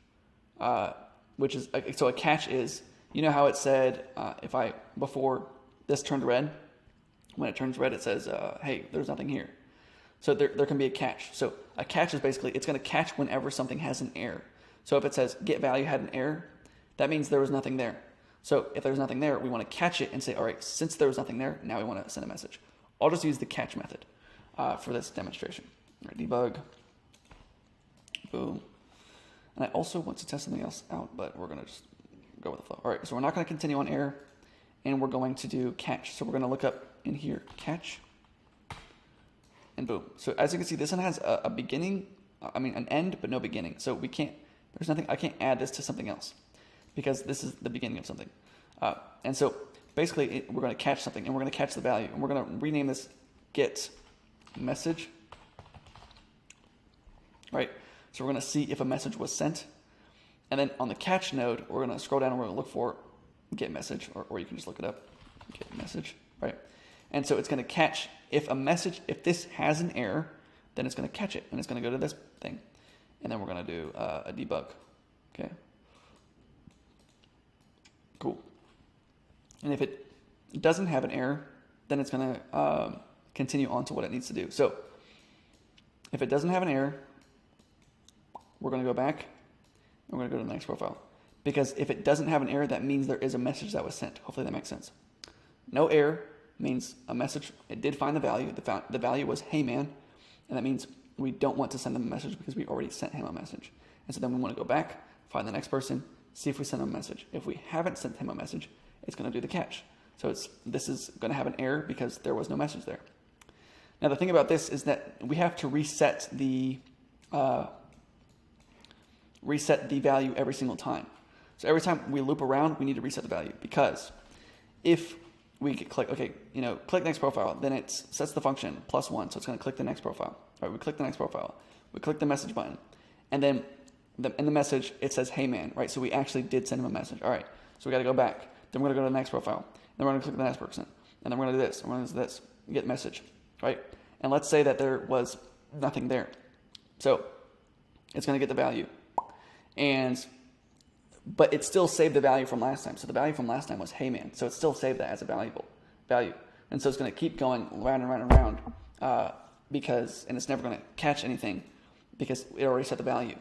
Which is, so a catch is, you know how it said, before this turned red, when it turns red, it says, hey, there's nothing here. So there can be a catch. So a catch is basically, it's going to catch whenever something has an error. So if it says get value had an error, that means there was nothing there. So if there's nothing there, we want to catch it and say, all right, since there was nothing there, now we want to send a message. I'll just use the catch method for this demonstration. All right, debug. Boom. And I also want to test something else out, but we're going to just go with the flow. All right, so we're not going to continue on error, and we're going to do catch. So we're going to look up in here, catch, and boom. So as you can see, this one has a beginning, an end, but no beginning. So I can't add this to something else because this is the beginning of something. And so basically we're going to catch something, and we're going to catch the value, and we're going to rename this get message, right? So we're going to see if a message was sent. And then on the catch node, we're going to scroll down and we're going to look for get message, or you can just look it up, get message, right? And so it's going to catch if this has an error, then it's going to catch it, and it's going to go to this thing. And then we're going to do a debug. Okay. Cool. And if it doesn't have an error, then it's going to continue on to what it needs to do. So if it doesn't have an error, we're going to go back, and we're going to go to the next profile. Because if it doesn't have an error, that means there is a message that was sent. Hopefully that makes sense. No error means a message. It did find the value. The value was, hey man. And that means we don't want to send them a message because we already sent him a message. And so then we want to go back, find the next person, see if we sent him a message. If we haven't sent him a message, it's going to do the catch. So this is going to have an error because there was no message there. Now the thing about this is that we have to reset the value every single time. So every time we loop around, we need to reset the value, because if we click next profile, then it sets the function +1, so it's going to click the next profile. All right, we click the next profile, we click the message button, and then in the message it says, hey man, right? So we actually did send him a message. All right, so we got to go back, then we're going to go to the next profile, then we're going to click the next person, and then we're going to do this, and we're going to do this, get message, right? And let's say that there was nothing there, so it's going to get the value, but it still saved the value from last time. So the value from last time was, hey man. So it still saved that as a valuable value. And so it's going to keep going round and round and round and it's never going to catch anything because it already set the value.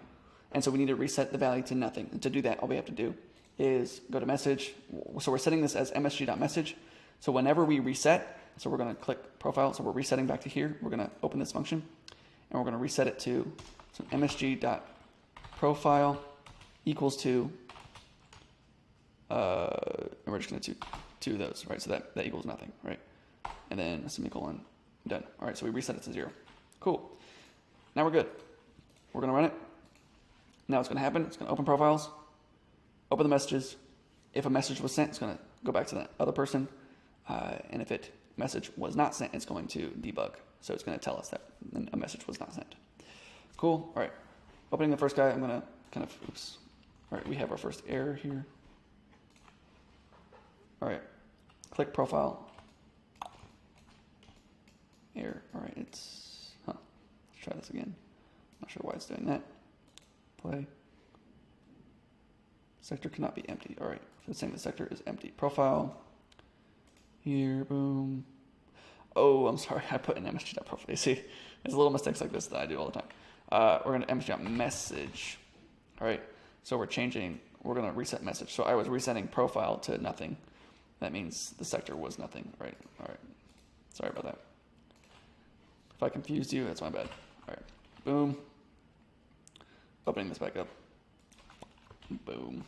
And so we need to reset the value to nothing. And to do that, all we have to do is go to message. So we're setting this as msg.message. So whenever we reset, so we're going to click profile. So we're resetting back to here. We're going to open this function, and we're going to reset it to msg.profile equals to, and we're just going to do those, right? So that equals nothing, right? And then a semicolon, done. All right, so we reset it to 0. Cool. Now we're good. We're going to run it. Now what's going to happen, it's going to open profiles, open the messages. If a message was sent, it's going to go back to that other person. And if it message was not sent, it's going to debug. So it's going to tell us that a message was not sent. Cool. All right. Opening the first guy, I'm going to kind of, oops. All right, we have our first error here. All right. Click profile. Error. All right, it's, let's try this again. Not sure why it's doing that. Play. Sector cannot be empty. All right, so it's saying the sector is empty. Profile. Here, boom. Oh, I'm sorry, I put an msg.profile. You see, there's little mistakes like this that I do all the time. We're going to msg.message. All right, so we're going to reset message. So I was resetting profile to nothing. That means the sector was nothing, right? All right, sorry about that. If I confused you, that's my bad. All right, boom. Opening this back up. Boom.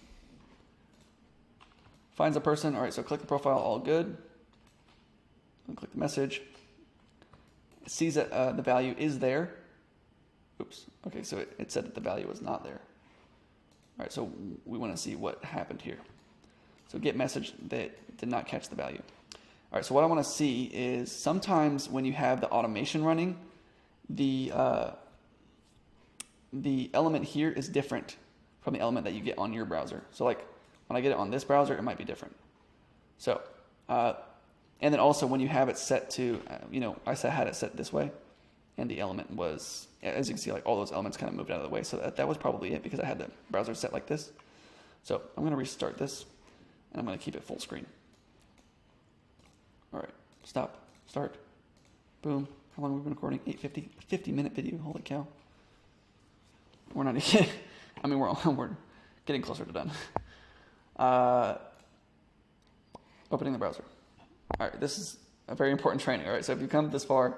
Finds a person. All right, so click the profile, all good. And click the message. It sees that the value is there. Oops. Okay, so it said that the value was not there. All right, so we want to see what happened here. So get message that did not catch the value. All right, so what I want to see is sometimes when you have the automation running, the element here is different from the element that you get on your browser. So like when I get it on this browser, it might be different. So, and then also when you have it set to, I had it set this way, and the element was, as you can see, like all those elements kind of moved out of the way. So that was probably it because I had the browser set like this. So I'm going to restart this, and I'm going to keep it full screen. All right, stop, start, boom. How long have we been recording? 8:50, 50-minute video. Holy cow. We're not even, we're getting closer to done. Opening the browser. All right, this is a very important training. All right, so if you've come this far,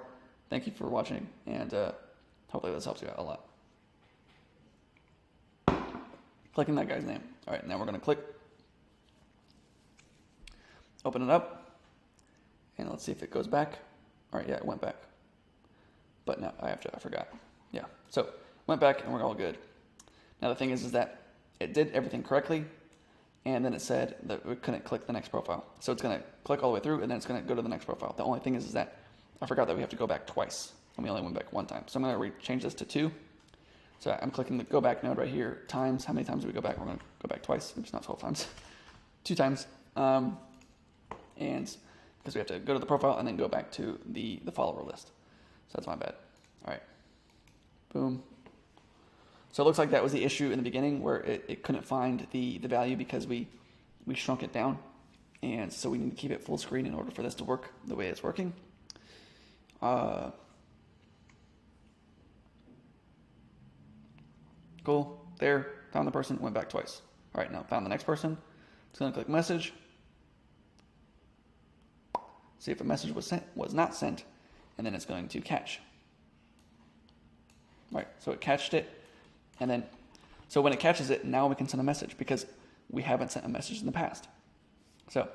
thank you for watching, and hopefully this helps you out a lot. Clicking that guy's name. All right, now we're going to click. Open it up, and let's see if it goes back. All right, yeah, it went back. But no, I forgot. Yeah, so went back, and we're all good. Now the thing is that it did everything correctly, and then it said that we couldn't click the next profile. So it's going to click all the way through, and then it's going to go to the next profile. The only thing is that I forgot that we have to go back twice, and we only went back one time. So I'm going to change this to 2. So I'm clicking the go back node right here. Times, how many times do we go back? We're going to go back twice. Oops, not 12 times. 2 times. And because we have to go to the profile and then go back to the follower list. So that's my bad. All right. Boom. So it looks like that was the issue in the beginning where it couldn't find the value because we shrunk it down. And so we need to keep it full screen in order for this to work the way it's working. Cool. There. Found the person. Went back twice. All right. Now found the next person. It's going to click message. See if a message was sent, was not sent, and then it's going to catch. All right. So it catched it. And then, so when it catches it, now we can send a message because we haven't sent a message in the past. So,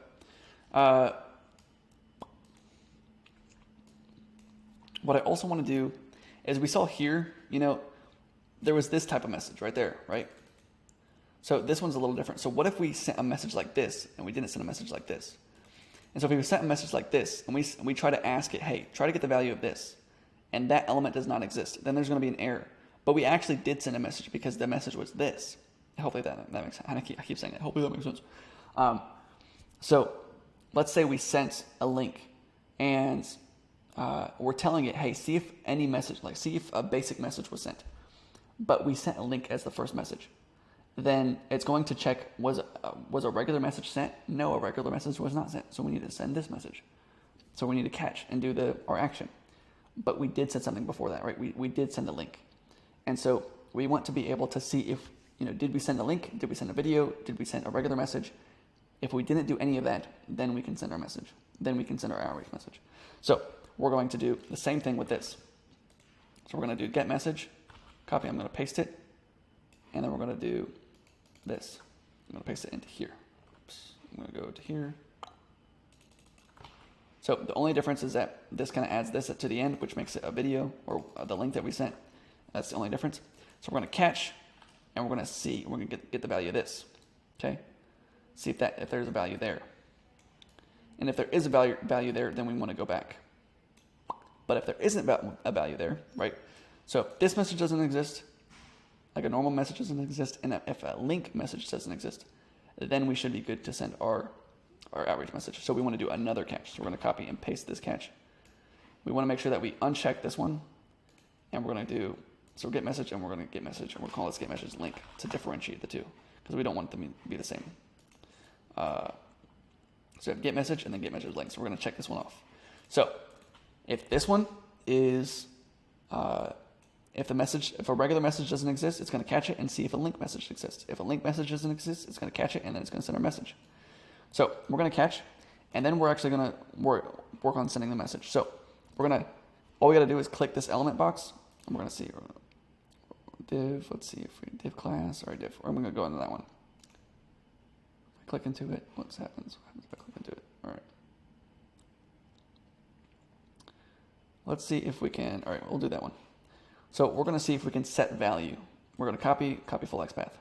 what I also want to do is we saw here, there was this type of message right there, right? So this one's a little different. So what if we sent a message like this and we didn't send a message like this? And so if we sent a message like this and we try to ask it, hey, try to get the value of this, and that element does not exist, then there's going to be an error. But we actually did send a message because the message was this. Hopefully that makes sense. I keep saying it. Hopefully that makes sense. So let's say we sent a link and we're telling it, hey, see if any message, see if a basic message was sent. But we sent a link as the first message. Then it's going to check, was a regular message sent? No, a regular message was not sent. So we need to send this message. So we need to catch and do our action. But we did send something before that, right? We did send a link. And so we want to be able to see if, did we send a link? Did we send a video? Did we send a regular message? If we didn't do any of that, then we can send our message. Then we can send our outreach message. So we're going to do the same thing with this. So we're going to do get message, copy, I'm going to paste it, and then we're going to do this. I'm going to paste it into here. Oops. I'm going to go to here. So the only difference is that this kind of adds this to the end, which makes it a video, or the link that we sent. That's the only difference. So we're going to catch, and we're going to see. We're going to get the value of this. Okay. See if there's a value there. And if there is a value there, then we want to go back. But if there isn't a value there, right? So if this message doesn't exist, like a normal message doesn't exist, and if a link message doesn't exist, then we should be good to send our outreach message. So we want to do another catch. So we're going to copy and paste this catch. We want to make sure that we uncheck this one, and we're going to do, so get message, and we're going to get message, and we'll call this get message link to differentiate the two, because we don't want them to be the same. So we have get message and then get message link. So we're going to check this one off. So if this one is, if a regular message doesn't exist, it's going to catch it and see if a link message exists. If a link message doesn't exist, it's going to catch it and then it's going to send our message. So we're going to catch, and then we're actually going to work on sending the message. So all we got to do is click this element box, and we're going to see div. Let's see if we div class or div. I'm going to go into that one. If I click into it, what happens? What happens if I click into it? All right. Let's see if we can. All right, we'll do that one. So we're going to see if we can set value. We're going to copy full XPath.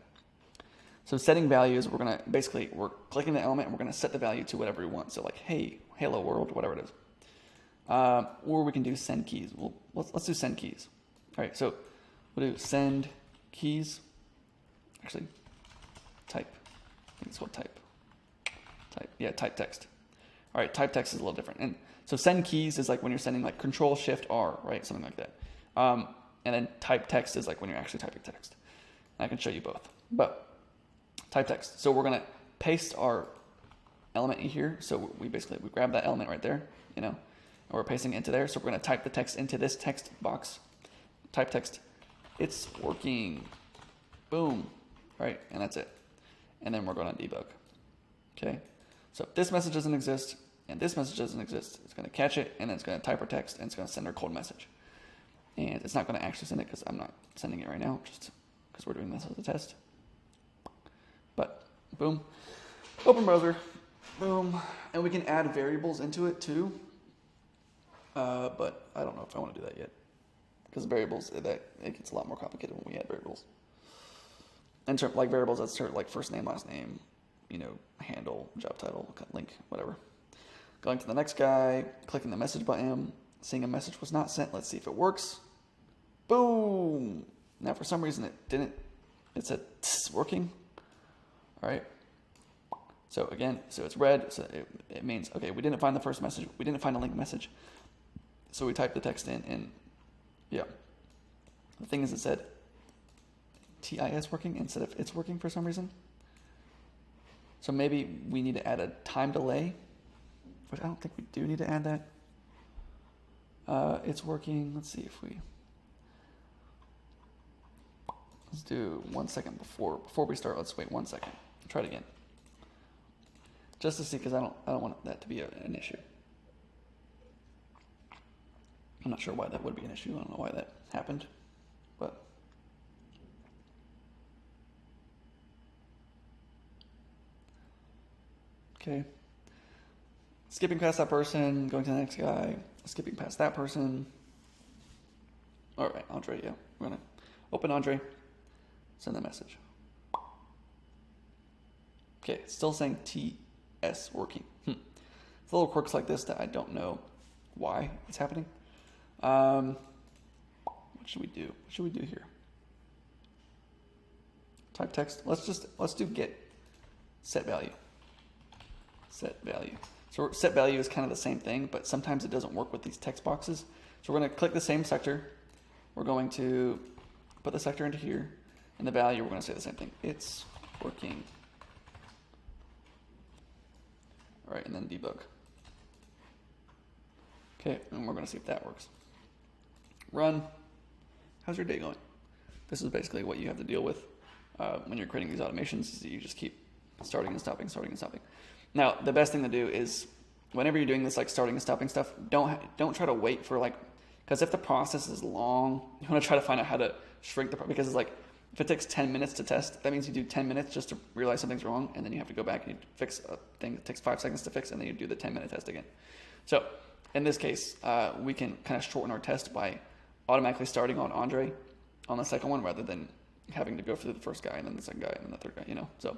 So setting values, we're clicking the element and we're going to set the value to whatever we want. So like, hey, hello world, whatever it is. Or we can do send keys. Well, let's do send keys. All right, so we'll do send keys. Actually, type. I think it's called type. Yeah, type text. All right, type text is a little different. And so send keys is like when you're sending like Control-Shift-R, right? Something like that. And then type text is like when you're actually typing text. And I can show you both. But type text. So we're going to paste our element in here. So we grab that element right there, and we're pasting it into there. So we're going to type the text into this text box. Type text. It's working. Boom. Right? And that's it. And then we're going to debug. Okay? So if this message doesn't exist and this message doesn't exist, it's going to catch it, and then it's going to type our text, and it's going to send our cold message. And it's not going to actually send it because I'm not sending it right now, just because we're doing this as a test. But boom, open browser, boom, and we can add variables into it too. But I don't know if I want to do that yet, because variables, it gets a lot more complicated when we add variables. In terms like variables, that's sort of like first name, last name, handle, job title, link, whatever. Going to the next guy, clicking the message button, seeing a message was not sent. Let's see if it works. Boom. Now for some reason it didn't. It said it's working. All right. So again, so it's red. So it means, okay, we didn't find the first message. We didn't find a link message. So we typed the text in, and yeah. The thing is, it said TIS working instead of it's working for some reason. So maybe we need to add a time delay, which I don't think we do need to add that. It's working. Let's see if let's do 1 second before we start. Let's wait 1 second. Try it again, just to see, because I don't want that to be an issue. I'm not sure why that would be an issue. I don't know why that happened, but okay. Skipping past that person, going to the next guy, skipping past that person. All right, Andre, yeah. We're going to open Andre, send the message. Okay, it's still saying TS working. It's little quirks like this that I don't know why it's happening. What should we do? What should we do here? Type text. Let's do get set value. Set value. So set value is kind of the same thing, but sometimes it doesn't work with these text boxes. So we're going to click the same sector. We're going to put the sector into here, and the value, we're going to say the same thing. It's working. All right, and then debug. Okay, and we're going to see if that works. Run. How's your day going? This is basically what you have to deal with when you're creating these automations, is you just keep starting and stopping, starting and stopping. Now, the best thing to do is whenever you're doing this, like starting and stopping stuff, don't try to wait for because if the process is long, you want to try to find out how to shrink because it's like, if it takes 10 minutes to test, that means you do 10 minutes just to realize something's wrong, and then you have to go back and you fix a thing that takes 5 seconds to fix, and then you do the 10-minute test again. So in this case, we can kind of shorten our test by automatically starting on Andre on the second one, rather than having to go through the first guy and then the second guy and then the third guy, So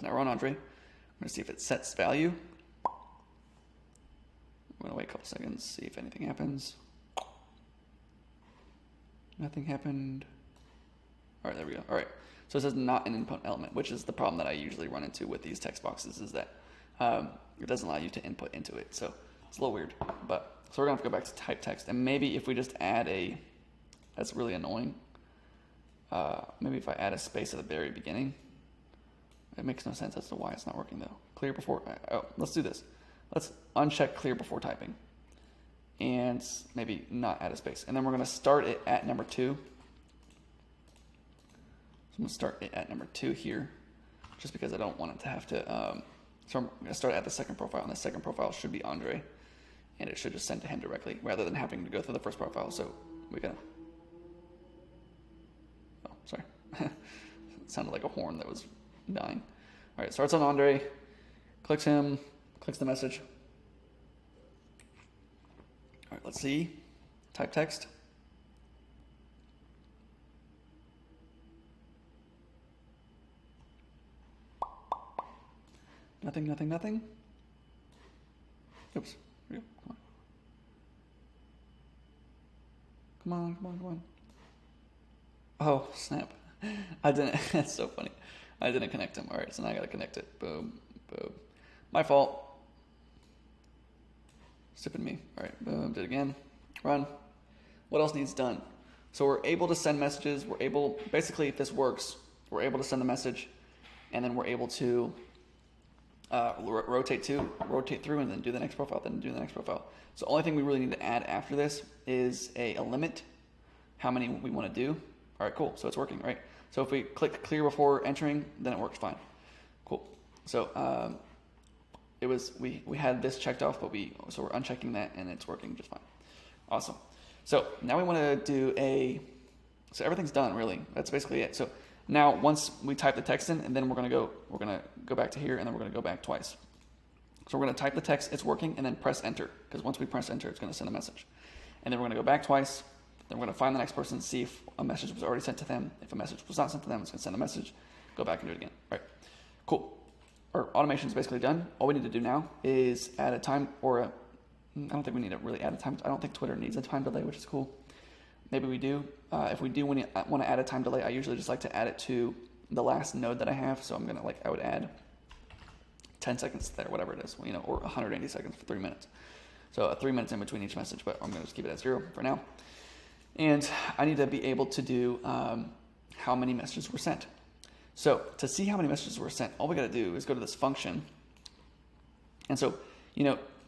now we're on Andre. I'm going to see if it sets value. We're gonna wait a couple seconds, see if anything happens. Nothing happened. All right, there we go. All right, so it says not an input element, which is the problem that I usually run into with these text boxes, is that it doesn't allow you to input into it. So it's a little weird, but so we're gonna have to go back to type text, and maybe if we just add a, that's really annoying. Maybe if I add a space at the very beginning. It makes no sense as to why it's not working though. Clear before, oh, let's do this. Let's uncheck clear before typing. And maybe not add a space. And then we're gonna start it at number 2. So I'm gonna start it at number 2 here, just because I don't want it to have to, so I'm gonna start at the second profile, and the second profile should be Andre, and it should just send to him directly, rather than having to go through the first profile. So we gotta, oh, sorry. It sounded like a horn that was dying. All right, starts on Andre, clicks him, clicks the message. All right, let's see, type text. Nothing, nothing, nothing. Oops, here we go, come on. Come on, come on, come on. Oh, snap. I didn't, that's so funny. I didn't connect him. All right, so now I gotta connect it. Boom, boom. My fault. Stupid me. All right, boom, did it again. Run. What else needs done? So we're able to send messages. We're able, basically if this works, we're able to send the message, and then we're able to rotate through, and then do the next profile, then do the next profile. So the only thing we really need to add after this is a limit, how many we want to do. All right, cool, so it's working, right? So if we click clear before entering, then it works fine. Cool. So it was, we had this checked off, but so we're unchecking that, and it's working just fine. Awesome. So now we want to do so everything's done, really. That's basically it. So now once we type the text in, and then we're gonna go back to here, and then we're gonna go back twice. So we're gonna type the text, it's working, and then press enter, because once we press enter, it's gonna send a message. And then we're gonna go back twice, then we're gonna find the next person, see if a message was already sent to them. If a message was not sent to them, it's gonna send a message, go back and do it again. All right, cool. Our automation is basically done. All we need to do now is add a time, I don't think we need to really add a time. I don't think Twitter needs a time delay, which is cool. Maybe we do. If we do want to add a time delay, I usually just like to add it to the last node that I have. So I'm gonna I would add 10 seconds there, whatever it is, or 180 seconds for 3 minutes. So 3 minutes in between each message, but I'm gonna just keep it at 0 for now. And I need to be able to do how many messages were sent. So to see how many messages were sent, all we gotta do is go to this function. And so,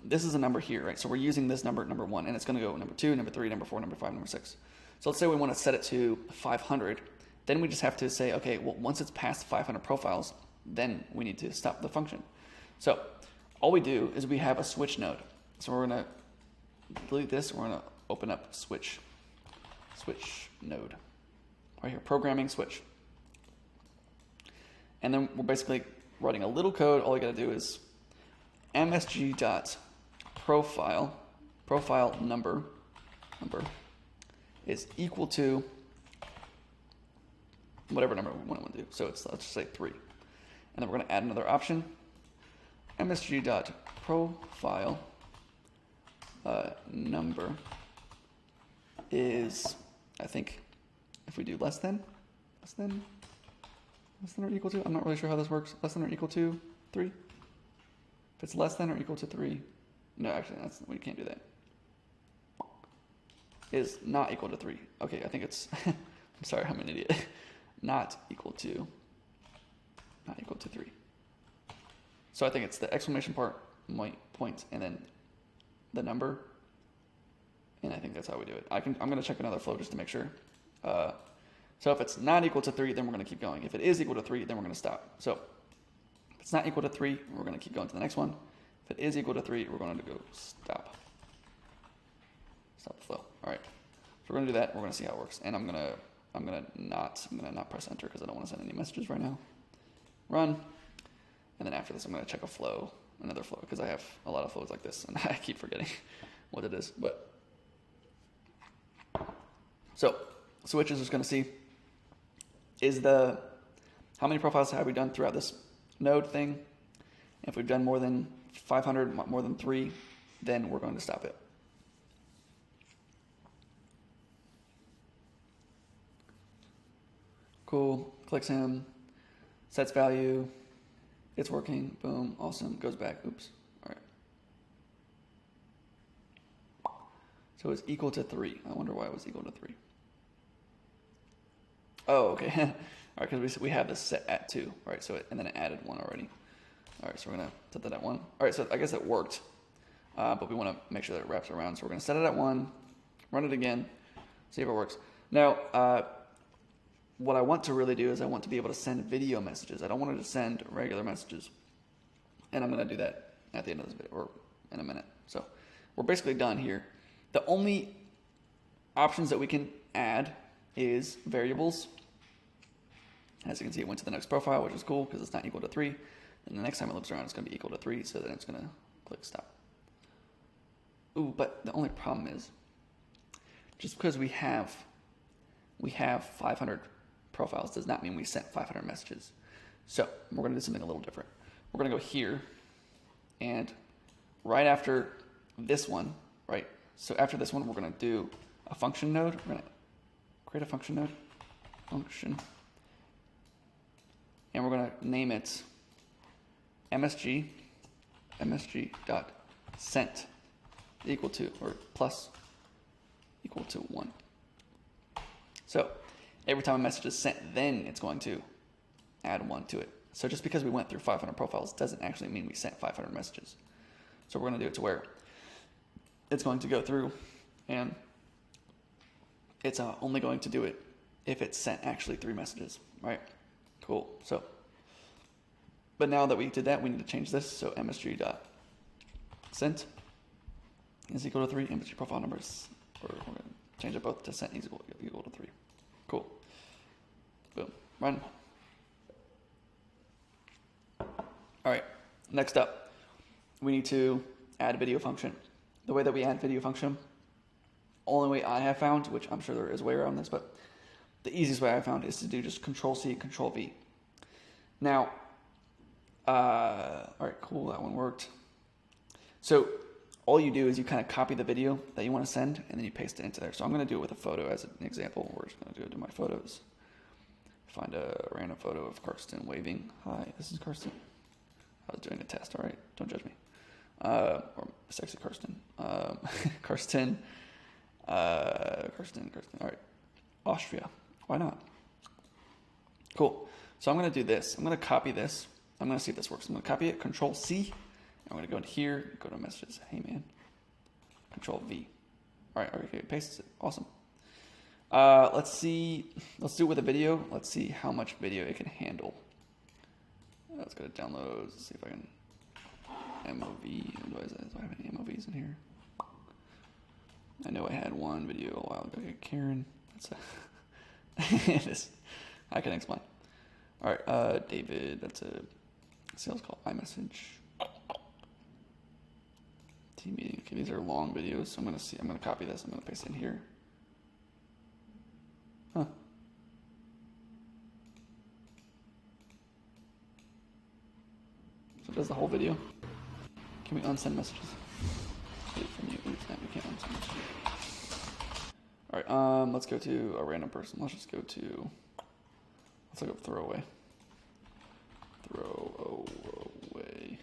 this is a number here, right? So we're using this number 1, and it's gonna go number 2, number 3, number 4, number 5, number 6. So let's say we wanna set it to 500. Then we just have to say, okay, well, once it's past 500 profiles, then we need to stop the function. So all we do is we have a switch node. So we're gonna delete this, we're gonna open up switch node. Right here, programming switch. And then we're basically writing a little code. All we gotta do is msg.profile number is equal to whatever number we want to do. So let's just say 3. And then we're gonna add another option. msg.profile number is, I think, if we do less than or equal to, I'm not really sure how this works. Less than or equal to 3. If it's less than or equal to 3, no, actually, we can't do that. Is not equal to 3. Okay, I think it's, I'm sorry, I'm an idiot. Not equal to 3. So I think it's the exclamation point, and then the number, and I think that's how we do it. I'm going to check another flow just to make sure. So if it's not equal to 3, then we're going to keep going. If it is equal to 3, then we're going to stop. So if it's not equal to 3, we're going to keep going to the next one. If it is equal to 3, we're going to go stop. Stop the flow. All right. So we're going to do that. We're going to see how it works. And I'm going to not press enter because I don't want to send any messages right now. Run. And then after this, I'm going to check another flow, because I have a lot of flows like this, and I keep forgetting what it is. But so switch is just going to see how many profiles have we done throughout this node thing. If we've done more than 500, more than 3, then we're going to stop it. Cool, clicks him, sets value, it's working, boom, awesome, goes back, oops, all right. So it's equal to 3. I wonder why it was equal to 3. Oh, okay. All right, because we have this set at 2, right? So and then it added 1 already. All right, so we're gonna set that at 1. All right, so I guess it worked, but we want to make sure that it wraps around. So we're gonna set it at 1, run it again, see if it works. Now, what I want to really do is I want to be able to send video messages. I don't want to just send regular messages, and I'm gonna do that at the end of this video or in a minute. So we're basically done here. The only options that we can add is variables. As you can see, it went to the next profile, which is cool because it's not equal to 3. And the next time it loops around, it's going to be equal to 3, so then it's going to click stop. Ooh, but the only problem is, just because we have 500 profiles does not mean we sent 500 messages. So we're going to do something a little different. We're going to go here, and right after this one, right? So after this one, we're going to do a function node. We're going to create a function node, function, and we're going to name it msg dot sent equal to or plus equal to 1. So every time a message is sent, then it's going to add 1 to it. So just because we went through 500 profiles doesn't actually mean we sent 500 messages. So we're going to do it to where it's going to go through, and it's only going to do it if it's sent actually 3 messages, right? Cool. So, but now that we did that, we need to change this. So msg dot sent is equal to 3. MSG profile numbers, or we're going to change it both to sent is equal to 3. Cool. Boom. Run. All right. Next up, we need to add a video function. The way that we add video function, only way I have found, which I'm sure there is a way around this, but the easiest way I found is to do just Control-C, Control-V. Now, all right, cool, that one worked. So all you do is you kind of copy the video that you want to send, and then you paste it into there. So I'm going to do it with a photo as an example. We're just going to do my photos. Find a random photo of Karsten waving. Hi, this is Karsten. I was doing a test, all right? Don't judge me. Or sexy Karsten. Karsten. Karsten. All right. Austria. Why not? Cool. So I'm going to do this. I'm going to copy this. I'm going to see if this works. I'm going to copy it. Control-C. I'm going to go in here. Go to messages. Hey, man. Control-V. All right. Okay. Paste it. Awesome. Let's see. Let's do it with a video. Let's see how much video it can handle. Let's go to downloads. Let's see if I can. MOV. Do I have any MOVs in here? I know I had one video a while ago. Okay, Karen. That's this. I can explain. All right, David. That's a sales call. iMessage. Team meeting. Okay, these are long videos. So I'm gonna copy this. I'm gonna paste it in here. Huh. So it does the whole video. Can we unsend messages? From you. We can't unsend messages. All right. Let's go to a random person. Let's just go to. Let's look up throwaway. Throwaway.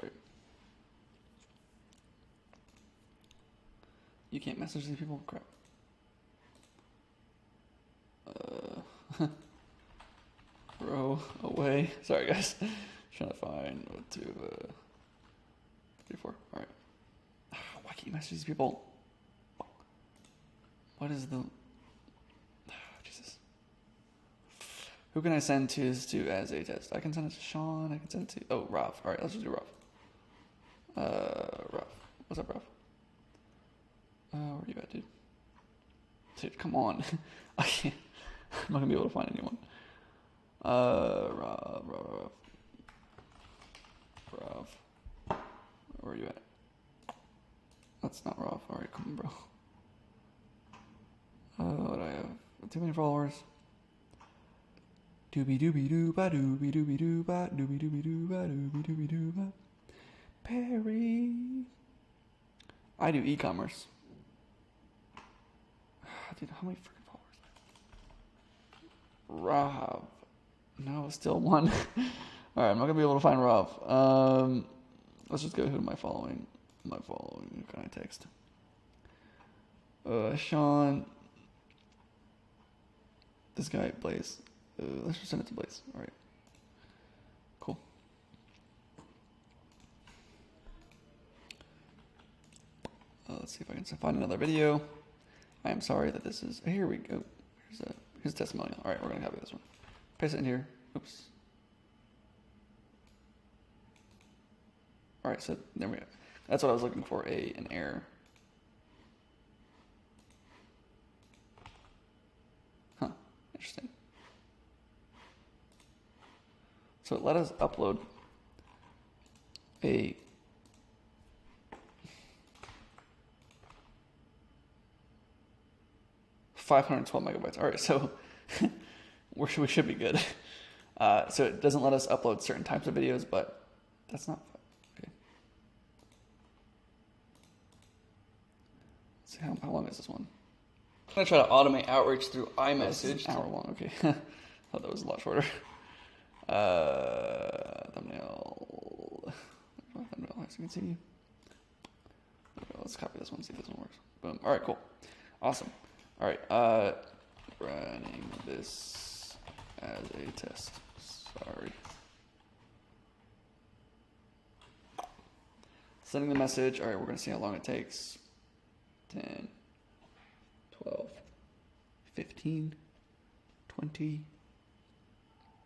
Right. You can't message these people? Crap. Throw away. Sorry, guys. Trying to find what to. 34. All right. Why can't you message these people? What is the? Jesus. Who can I send to as a test? I can send it to Sean. I can send it to. Oh, Rob. All right, let's just do Rob. Rob. What's up, Rob? Where are you at, dude? Dude, come on. I can't. I'm not gonna be able to find anyone. Rob. Where are you at? That's not Rob. All right, come on, bro. What do I have? Too many followers. Doobie doobie doo ba doobie doobie doo ba doobie doobie doo ba doobie doobie doo ba. Perry. I do e-commerce. Dude, how many freaking followers? Rob. No, still one. All right, I'm not gonna be able to find Rob. Let's just go. Who am I following? Who can I text? Sean. This guy, Blaze. Let's just send it to Blaze. All right. Cool. Let's see if I can find another video. I am sorry that this is. Here we go. Here's a testimonial. All right, we're gonna copy this one. Paste it in here. Oops. All right, so there we go. That's what I was looking for. An error. Huh. Interesting. So let us upload a 512 megabytes. All right, so we should be good. So it doesn't let us upload certain types of videos, but that's not okay. Let's see how long is this one? I'm gonna try to automate outreach through iMessage. Hour long. Okay, thought that was a lot shorter. Thumbnail. As you can see. Let's copy this one. See if this one works. Boom. All right. Cool. Awesome. All right. Running this as a test. Sorry. Sending the message. All right. We're gonna see how long it takes. 10, 12, 15, 20,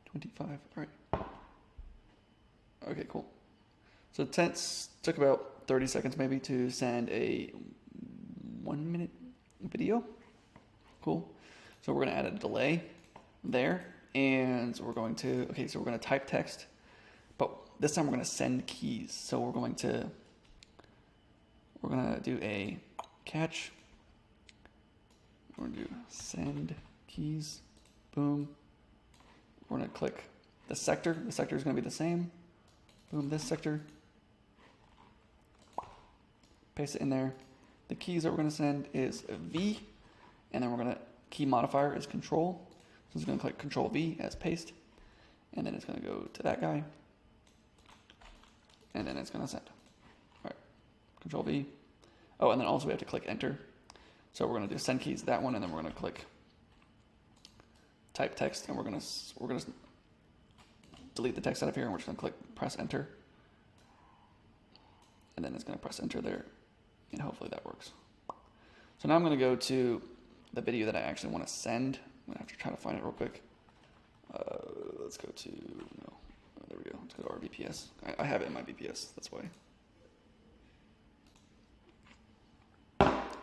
25. All right. Okay, cool. So it took about 30 seconds maybe to send a 1 minute video. Cool. So we're going to add a delay there. And we're going to, so we're going to type text. But this time we're going to send keys. So we're going to do a catch. We're going to do send keys. Boom. We're going to click the sector. The sector is going to be the same. Boom, this sector. Paste it in there. The keys that we're going to send is V. And then we're going to, key modifier is control. So it's going to click control V as paste. And then it's going to go to that guy. And then it's going to send. All right, control V. Oh, and then also we have to click enter. So we're going to do send keys, that one, and then we're going to click type text, and we're going to delete the text out of here, and we're just going to click press enter. And then it's going to press enter there, and hopefully that works. So now I'm going to go to the video that I actually want to send. I'm going to have to try to find it real quick. Let's go to, no, oh, there we go. Let's go to our VPS. I have it in my VPS, that's why.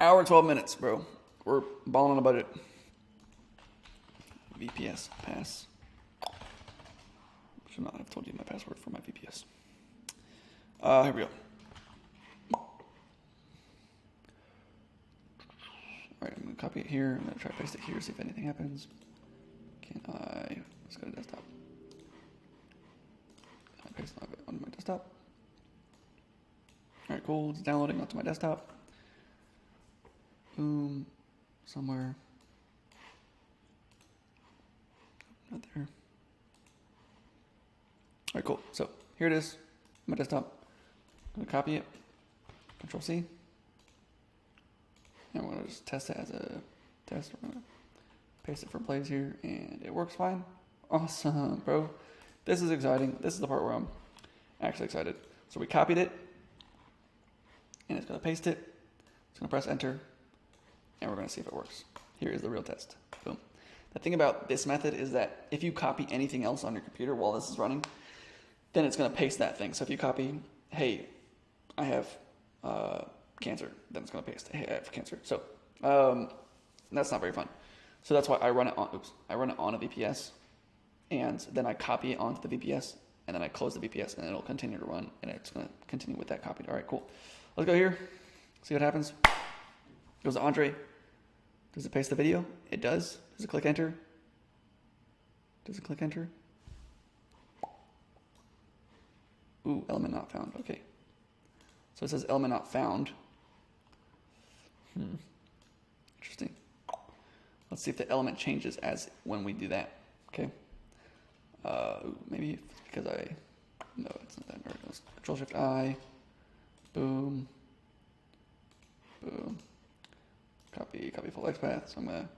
Hour and 12 minutes, bro. We're balling on a budget. VPS pass. Should not have told you my password for my VPS. Here we go. Alright, I'm going to copy it here. I'm going to try to paste it here, see if anything happens. Let's go to desktop. Can I paste it on my desktop? Alright, cool. It's downloading onto my desktop. Boom. Somewhere. Not there. Alright, cool. So here it is. My desktop. I'm going to copy it. Control C. And we're going to just test it as a test. We're going to paste it for plays here, and it works fine. Awesome, bro. This is exciting. This is the part where I'm actually excited. So we copied it, and it's going to paste it. It's going to press enter, and we're going to see if it works. Here is the real test. Boom. The thing about this method is that if you copy anything else on your computer while this is running, then it's going to paste that thing. So if you copy, hey, I have cancer, then it's going to paste, hey, I have cancer. So that's not very fun. So that's why I run it on, I run it on a VPS, and then I copy it onto the VPS, and then I close the VPS, and it'll continue to run, and it's going to continue with that copied. All right, cool. Let's go here, see what happens. Goes to Andre. Does it paste the video? It does. Does it click enter? Does it click enter? Ooh, element not found. Okay. So it says element not found. Interesting. Let's see if the element changes as when we do that. Okay. Maybe because no, it's not that. There it goes. Control Shift I. Boom. Boom. Copy full XPath. So I'm gonna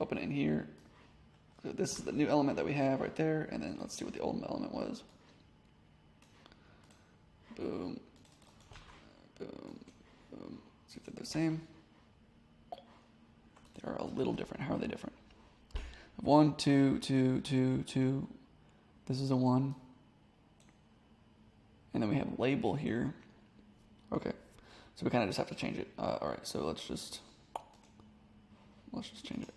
open it in here. So this is the new element that we have right there, and then let's see what the old element was. Boom. Boom. Boom. See if they're the same. They are a little different. How are they different? 1, 2, 2, 2, 2. This is a 1. And then we have label here. Okay. So we kind of just have to change it. All right. So let's just change it.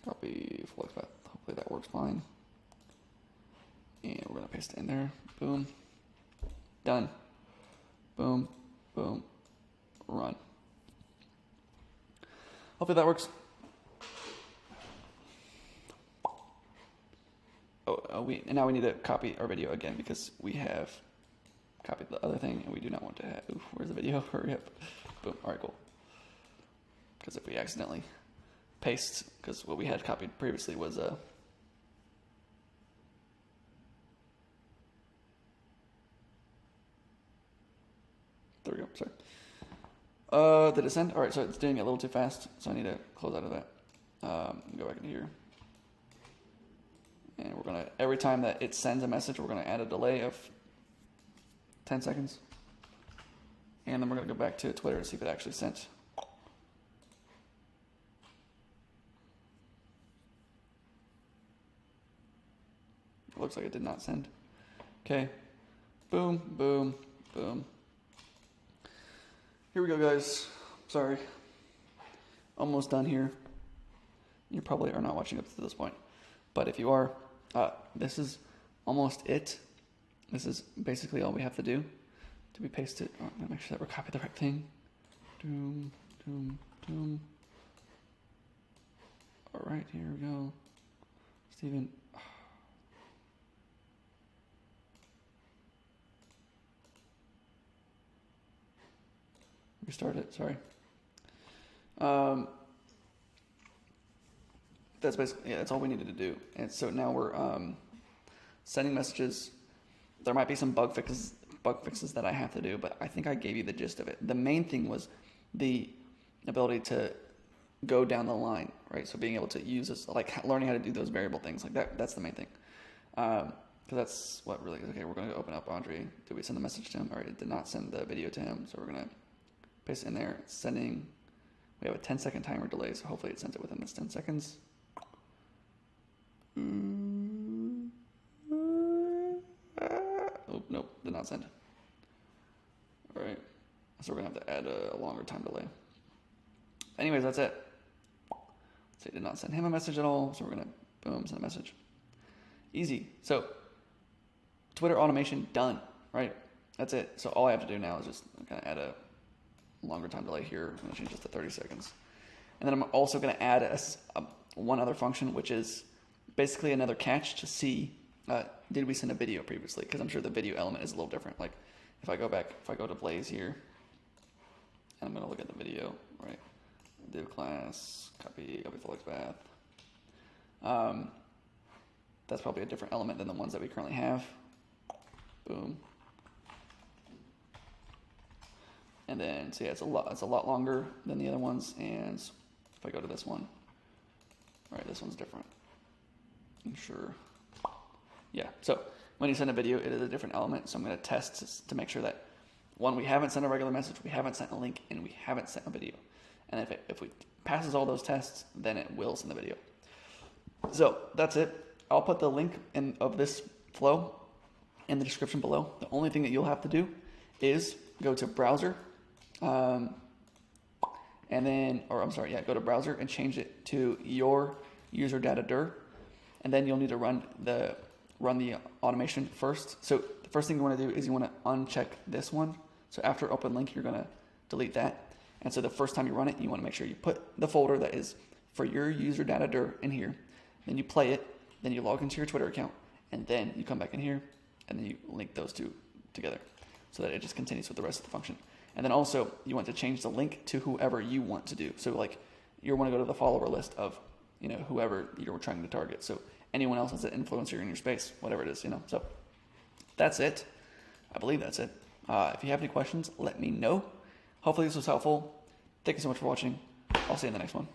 Copy full XPath. Hopefully that works fine. And we're going to paste it in there. Boom. Done. Boom. Boom. Run. Hopefully that works. And now we need to copy our video again because we have copied the other thing and we do not want to have. Ooh, where's the video? Hurry up. Boom. All right, cool. Because if we accidentally paste, because what we had copied previously was there we go. Sorry. Did it send? All right, so it's doing it a little too fast, so I need to close out of that. Go back into here. And we're going to, every time that it sends a message, we're going to add a delay of 10 seconds. And then we're going to go back to Twitter and see if it actually sent. It looks like it did not send. Okay. Boom, boom, boom. Here we go, guys. Sorry. Almost done here. You probably are not watching up to this point. But if you are, this is almost it. This is basically all we have to do to be pasted. Oh, I'm going to make sure that we're copying the right thing. Doom, doom, doom. All right, here we go. Steven. Restart it, sorry. That's basically, yeah, that's all we needed to do. And so now we're sending messages. There might be some bug fixes that I have to do, but I think I gave you the gist of it. The main thing was the ability to go down the line, right? So being able to use this, like learning how to do those variable things, like that's the main thing. Because that's what really is. Okay, we're going to open up Andre. Did we send the message to him? All right, it did not send the video to him, so we're going to paste it in there. It's sending. We have a 10-second timer delay, so hopefully it sends it within this 10 seconds. Oh, nope, did not send. All right, so we're going to have to add a longer time delay. Anyways, that's it. So it did not send him a message at all, so we're going to, boom, send a message. Easy. So Twitter automation done, right? That's it. So all I have to do now is just kind of add a longer time delay here. I'm going to change this to 30 seconds. And then I'm also going to add one other function, which is basically another catch to see, did we send a video previously? Because I'm sure the video element is a little different. Like if I go back, if I go to Blaze here, and I'm going to look at the video, right? Div class, copy full XPath. That's probably a different element than the ones that we currently have. Boom. And then, so yeah, it's a lot longer than the other ones. And if I go to this one, right, this one's different. I'm sure. Yeah, so when you send a video, it is a different element. So I'm going to test to make sure that, one, we haven't sent a regular message, we haven't sent a link, and we haven't sent a video. And if it passes all those tests, then it will send the video. So that's it. I'll put the link of this flow in the description below. The only thing that you'll have to do is go to browser, and then, go to browser and change it to your user data dir, and then you'll need to run the automation first. So the first thing you want to do is you want to uncheck this one. So after open link, you're going to delete that. And so the first time you run it, you want to make sure you put the folder that is for your user data dir in here. Then you play it, then you log into your Twitter account, and then you come back in here, and then you link those two together so that it just continues with the rest of the function. And then also, you want to change the link to whoever you want to do. So like, you want to go to the follower list of, whoever you're trying to target. So anyone else that's an influencer in your space, whatever it is, So that's it. I believe that's it. If you have any questions, let me know. Hopefully this was helpful. Thank you so much for watching. I'll see you in the next one.